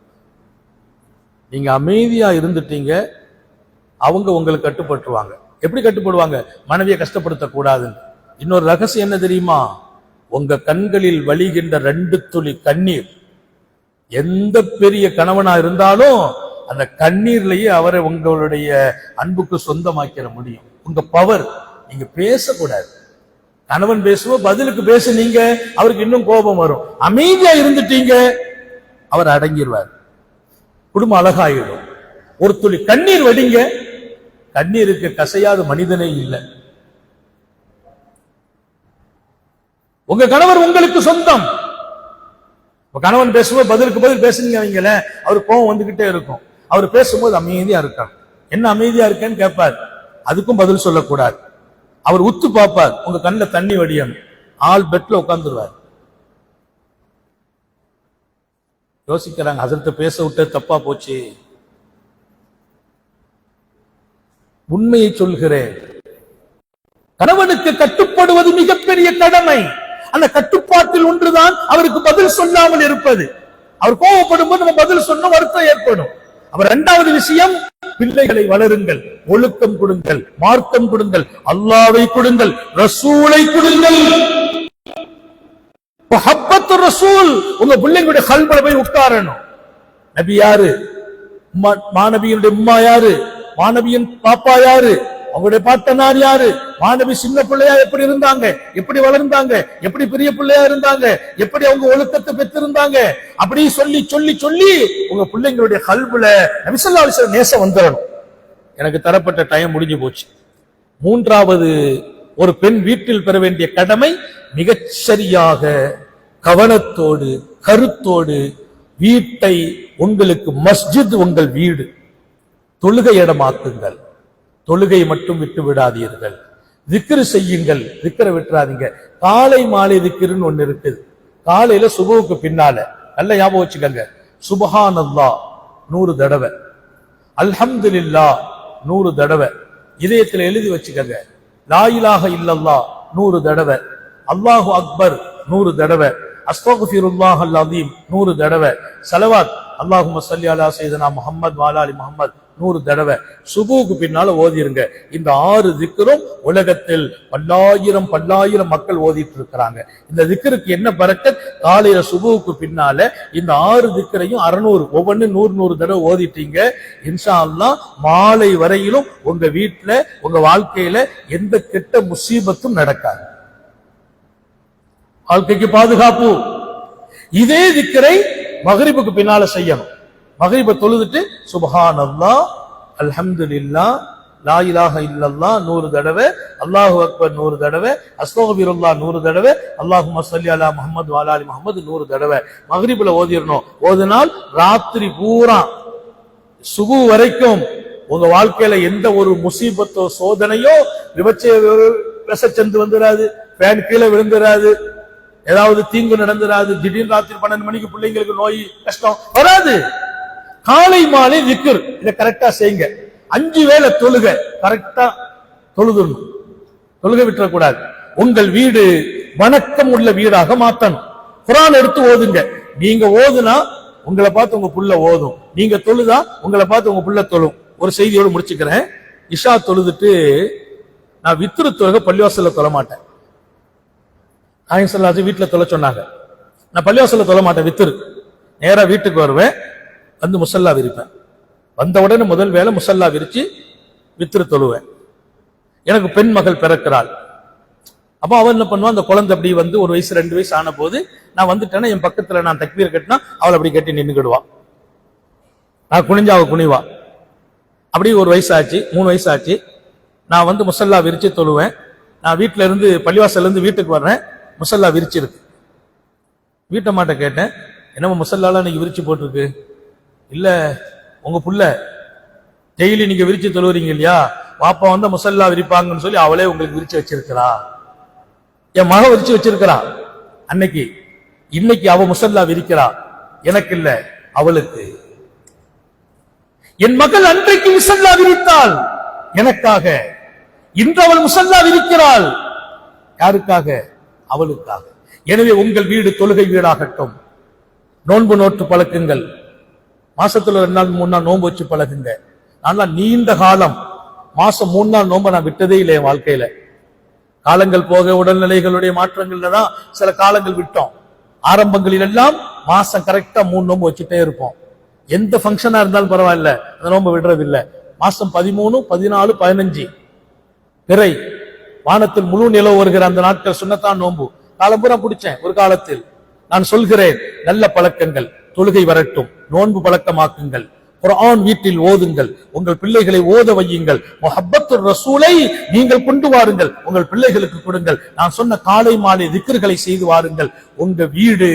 A: நீங்க அமைதியா இருந்துட்டீங்க, அவங்க உங்களுக்கு கட்டுப்பட்டுருவாங்க. எப்படி கட்டுப்படுவாங்க? மனைவியை கஷ்டப்படுத்த கூடாதுன்னு. இன்னொரு ரகசியம் என்ன தெரியுமா? உங்க கண்களில் வழிகின்ற 2 துளி கண்ணீர், எந்த பெரிய கணவனா இருந்தாலும் அந்த கண்ணீர்லயே அவரை உங்களுடைய அன்புக்கு சொந்தமாக்கிற முடியும். உங்க பவர். நீங்க பேசக்கூடாது. கணவன் பேசுவோம், பதிலுக்கு பேசுனீங்க, அவருக்கு இன்னும் கோபம் வரும். அமைதியா இருந்துட்டீங்க, அவர் அடங்கிடுவார், குடும்பம் அழகாயிடும். ஒரு துளி கண்ணீர் வடிங்க, கண்ணீருக்கு கசையாத மனிதனே இல்லை. உங்க கணவர் உங்களுக்கு சொந்தம். கணவன் பேசும்போது பதிலுக்கு பதில் பேசுனீங்க வைங்கள, அவரு கோபம் வந்துகிட்டே இருக்கும். அவர் பேசும்போது அமைதியா இருக்கார். என்ன அமைதியா இருக்கேன்னு கேட்பார், அதுக்கும் பதில் சொல்லக்கூடாது. அவர் உத்து பார்ப்பார், உங்க கண்ணில் தண்ணி வடியணும். ஆள் பெட்ல உட்கார்ந்துருவார். யோசிக்கிறாங்க, ஹசரத்தை பேச விட்டு தப்பா போச்சு. உண்மையை சொல்கிறேன், கணவனுக்கு கட்டுப்படுவது மிகப்பெரிய கடமை. அந்த கட்டுப்பாட்டில் ஒன்றுதான் அவருக்கு பதில் சொல்லாமல் இருப்பது. அவர் கோபப்படும் போது நம்ம பதில் சொன்ன வருத்தம் ஏற்படும். அவர் 2வது விஷயம், பிள்ளைகளை வளருங்கள், ஒழுக்கம் கொடுங்கள், மார்க்கம் கொடுங்கள், அல்லாஹ்வை கொடுங்கள், ரசூலை கொடுங்கள். முஹப்பத்து ரசூல் உங்க பிள்ளைங்களுடைய கல்புல போய் உட்காரணும். நபி யாரு? மாநபியினுடைய உம்மா யாரு? மாநபியின் பாப்பா யாரு? அவங்களுடைய பாட்டனார் யாரு? மாணவி சின்ன பிள்ளையா எப்படி இருந்தாங்க, எப்படி வளர்ந்தாங்க, எப்படி பெரிய பிள்ளையா இருந்தாங்க, எப்படி அவங்க ஒழுக்கத்தை பெற்றிருந்தாங்க, அப்படி சொல்லி சொல்லி சொல்லி உங்க பிள்ளைங்களுடைய கல்புல நபி ஸல்லல்லாஹு அலைஹி வஸல்லம் நேசம் வந்துடணும். எனக்கு தரப்பட்ட டைம் முடிஞ்சு போச்சு. 3வது, ஒரு பெண் வீட்டில் பெற வேண்டிய கடமை, மிகச்சரியாக கவனத்தோடு கருத்தோடு வீட்டை, உங்களுக்கு மஸ்ஜித் உங்கள் வீடு, தொழுகை இடமாக்குங்கள். தொழுகை மட்டும் விட்டு விடாதீர்கள். திக்ரு செய்யுங்கள், திக்ரை விட்டுறாதீங்க. காலை மாலை திக்ருன்னு ஒண்ணு இருக்குது. காலையில சுபுவுக்கு பின்னால நல்ல ஞாபகம் வச்சுக்கங்க, சுப்ஹானல்லாஹ் 100 தடவை, அல்ஹம்துலில்லாஹ் 100 தடவை இதயத்தில் எழுதி வச்சுக்கங்க. லா இலாஹ இல்லல்லாஹ் 100 தடவை, அல்லாஹு அக்பர் 100 தடவை, அஸ்தக்ஃபிருல்லாஹல் அஸீம் 100 தடவை, ஸலவாத் அல்லாஹும்ம ஸல்லி அலா சையதுனா முஹம்மத் வ அலா அலி முஹம்மத் 100 தடவை சுபூக்கு பின்னால ஓதிருங்க. இந்த 6 திக்ரும் உலகத்தில் பல்லாயிரம் மக்கள் ஓதிட்டு இருக்கிறாங்க. இந்த திக்ருக்கு என்ன பரக்கத்? காலையில சுபூக்கு பின்னால இந்த 6 திக்ரையும் 600 ஒவ்வொன்னு 100 தடவை ஓதிட்டீங்க. இன்ஷா அல்லாஹ் மாலை வரையிலும் உங்க வீட்டுல உங்க வாழ்க்கையில எந்த கெட்ட முசீபத்தும் நடக்காது. வாழ்க்கைக்கு பாதுகாப்பு. இதே திக்ரை மக்ரிபுக்கு பின்னால செய்யணும். மக்ரிப தொழுதுட்டு சுப்ஹானல்லாஹ் அல்ஹம்துலில்லாஹ் லா இலாஹ இல்லல்லாஹ் 100 தடவை, அல்லாஹு அக்பர் 100 தடவை, அஸ்தக்ஃபிருல்லாஹ் 100 தடவை, அல்லாஹும்ம ஸல்லி அலா முஹம்மத் வ அலா அலி முஹம்மத் 100 தடவை மக்ரிப்ல ஓதிரணும். ஓதினால் ராத்திரி பூரா சுபு வரைக்கும் உங்க வாழ்க்கையில எந்த ஒரு முசீபத்தோ சோதனையோ விபச்சந்து வந்துடாது, ஃபேன் கீழே விழுந்துடாது, ஏதாவது தீங்கு நடந்துடாது, திடீர்னு ராத்திரி 12 மணிக்கு பிள்ளைங்களுக்கு நோய் கஷ்டம் வராது. காலை மாலை திக்ர் இதை கரெக்டா செய்யுங்க. 5 வேளை தொழுக கரெக்டா தொழுதுடணும். தொழுக விட்டுறக்கூடாது. உங்கள் வீடு வணக்கம் உள்ள வீடாக மாத்தணும். குர்ஆன் எடுத்து ஓதுங்க. நீங்க ஓதுனா உங்களை பார்த்து உங்க புள்ள ஓதும், நீங்க தொழுதா உங்களை பார்த்து உங்க புள்ள தொழும். ஒரு செய்தியோடு முடிச்சுக்கிறேன். இஷா தொழுதுட்டு நான் வித்ரு தொழுக பள்ளிவாசல்ல தொழ மாட்டேன். நாயகம் ஸல்லல்லாஹு அலைஹி வீட்டுல தொழ சொன்னாங்க. நான் பள்ளிவாசல்ல தொழ மாட்டேன். வித்ரு நேரா வீட்டுக்கு வருவேன், வந்து முசல்லா விரிப்பேன். வந்த உடனே முதல் வேலை முசல்லா விரிச்சு வித்ரு தொழுவேன். எனக்கு பெண் மகள் பிறக்கிறாள். அப்ப அவன் என்ன பண்ணுவான், அந்த குழந்தை அப்படி வந்து 1 வயசு 2 வயசு ஆன போது நான் வந்துட்டேன்னா என் பக்கத்துல நான் தக்பீர் கட்டினா அவள் அப்படி கட்டி நின்னுக்கிடுவான். நான் குனிஞ்சா அவ குனிவா. அப்படி 1 வயசு ஆச்சு, 3 வயசு ஆச்சு. நான் வந்து முசல்லா விரிச்சு தொழுவேன். நான் வீட்டுல இருந்து பள்ளிவாசல்ல இருந்து வீட்டுக்கு வர்றேன், முசல்லா விரிச்சிருக்கு. வீட்டை மாட்ட கேட்டேன், என்னமோ முசல்லாலாம் நீங்க விரிச்சு போட்டிருக்கு. இல்ல உங்க புள்ள டெய்லி நீங்க விரிச்சு தொழுவீங்க இல்லையா, பாப்பா வந்து முசல்லா விரிப்பாங்கன்னு சொல்லி அவளே உங்களுக்கு விரிச்சு வச்சிருக்கிறா. என் மக விரிச்சு வச்சிருக்கிறா அன்னைக்கு. இன்னைக்கு அவ முசல்லா விரிக்கிறா, எனக்கு இல்ல அவளுக்கு. என் மகள் அன்றைக்கு முசல்லா விரித்தாள் எனக்காக, இன்று அவள் முசல்லா விரிக்கிறாள் யாருக்காக? அவளுக்காக. எனவே உங்கள் வீடு தொழுகை வீடாகட்டும். நோன்பு நோட்டு பழக்குங்கள். மாசத்துல 2 நாள் 3 நாள் நோன்பு வச்சு பழகுங்க. நான் நீண்ட காலம் மாசம் 3 நாள் நோன்பை நான் விட்டதே இல்லை என் வாழ்க்கையில. காலங்கள் போக உடல்நிலைகளுடைய மாற்றங்கள்ல தான் சில காலங்கள் விட்டோம். ஆரம்பங்களில் எல்லாம் மாசம் கரெக்டா 3 நோன்பு வச்சுட்டே இருப்போம். எந்த ஃபங்க்ஷனா இருந்தாலும் பரவாயில்ல, அந்த நோன்பை விடுறது இல்லை. மாசம் 13, 14, 15 பிறை வானத்தில் முழு நிலவு வருகிற அந்த நாட்கள் சுன்னத்தான் நோன்பு காலம்பூரா பிடிச்சேன். ஒரு காலத்தில் நான் சொல்கிறேன், நல்ல பழக்கங்கள். தொழுகை வரட்டும், நோன்பு பழக்கமாக்குங்கள், குர்ஆன் வீட்டில் ஓதுங்கள், உங்கள் பிள்ளைகளை ஓத வையுங்கள், முஹப்பத்துர் ரசூலை நீங்கள் கொண்டு வாருங்கள், உங்கள் பிள்ளைகளுக்கு கொடுங்கள். நான் சொன்ன காலை மாலை திக்ர்களை செய்து வாருங்கள். உங்க வீடு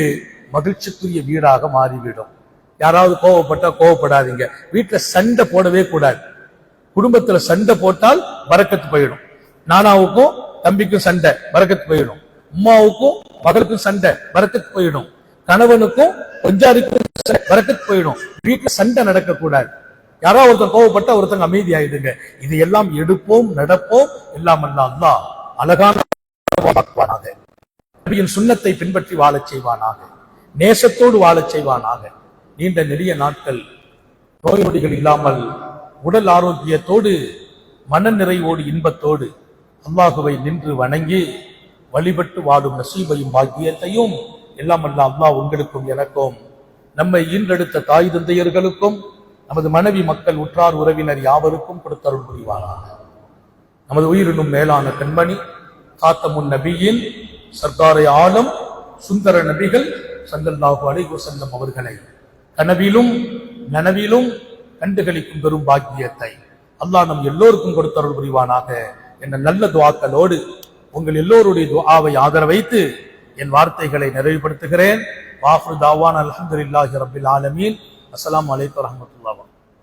A: மகிழ்ச்சிக்குரிய வீடாக மாறிவிடும். யாராவது கோவப்பட்டா கோவப்படாதீங்க. வீட்டுல சண்டை போடவே கூடாது. குடும்பத்துல சண்டை போட்டால் பரக்கத்து போயிடும். நானாவுக்கும் தம்பிக்கும் சண்டை, பரக்கத்து போயிடும். அம்மாவுக்கும் மகளுக்கும் சண்டை, பரக்கத்து போயிடும். கணவனுக்கும் கொஞ்சாரிக்கும் பரக்கத்து போயிடும். வீட்டுல சண்டை நடக்க கூடாது. யாராவது ஒருத்தர் கோவப்பட்டா ஒருத்தங்க அமைதி ஆயிடுங்க. இது எல்லாம் எடுப்போம், நடப்போம். எல்லாம் அல்லாஹ் அழகான நபியின் சுன்னத்தை பின்பற்றி வாழச் செய்வானாக, நேசத்தோடு வாழச் செய்வானாக. நீண்ட நெடிய நாட்கள் நோய் நொடிகள் இல்லாமல் உடல் ஆரோக்கியத்தோடு மன நிறைவோடு இன்பத்தோடு அல்லாஹுவை நின்று வணங்கி வழிபட்டு வாடும் நசீபையும் பாக்கியத்தையும் எல்லாம் அல்லாஹ் உங்களுக்கும் எனக்கும், நம்மை ஈன்றெடுத்த தாய் தந்தையர்களுக்கும், நமது மனைவி மக்கள் உற்றார் உறவினர் யாவருக்கும் கொடுத்தருள் புரிவானாக. நமது உயிரினும் மேலான கண்மணி காத்தமுன் நபியின் சர்க்காரை ஆலம் சுந்தர நபிகள் ஸல்லல்லாஹு அலைஹி வஸல்லம் அவர்களை கனவிலும் நனவிலும் கண்டுகளிக்கும் பெரும் பாக்கியத்தை அல்லாஹ் நம் எல்லோருக்கும் கொடுத்தருள் புரிவானாக என்ற நல்ல துஆக்களோடு உங்கள் எல்லோருடைய துஆவை ஆதரவு வைத்து என் வார்த்தைகளை நிறைவுபடுத்துகிறேன். வாஃபிரு தாவான் அல்ஹம்துலில்லாஹி ரப்பில் ஆலமீன். அஸ்ஸலாமு அலைக்கும் வரஹ்மத்துல்லாஹ்.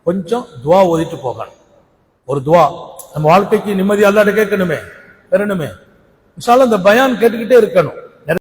A: கொஞ்சம் துஆ ஓதிட்டு போகணும். ஒரு துஆ நம்ம வாழ்க்கைக்கு நிம்மதி அல்லாஹ்ட்ட கேட்கணுமே, பெறணுமே. இன்ஷா அல்லாஹ் இந்த பயான் கேட்டுக்கிட்டே இருக்கணும்.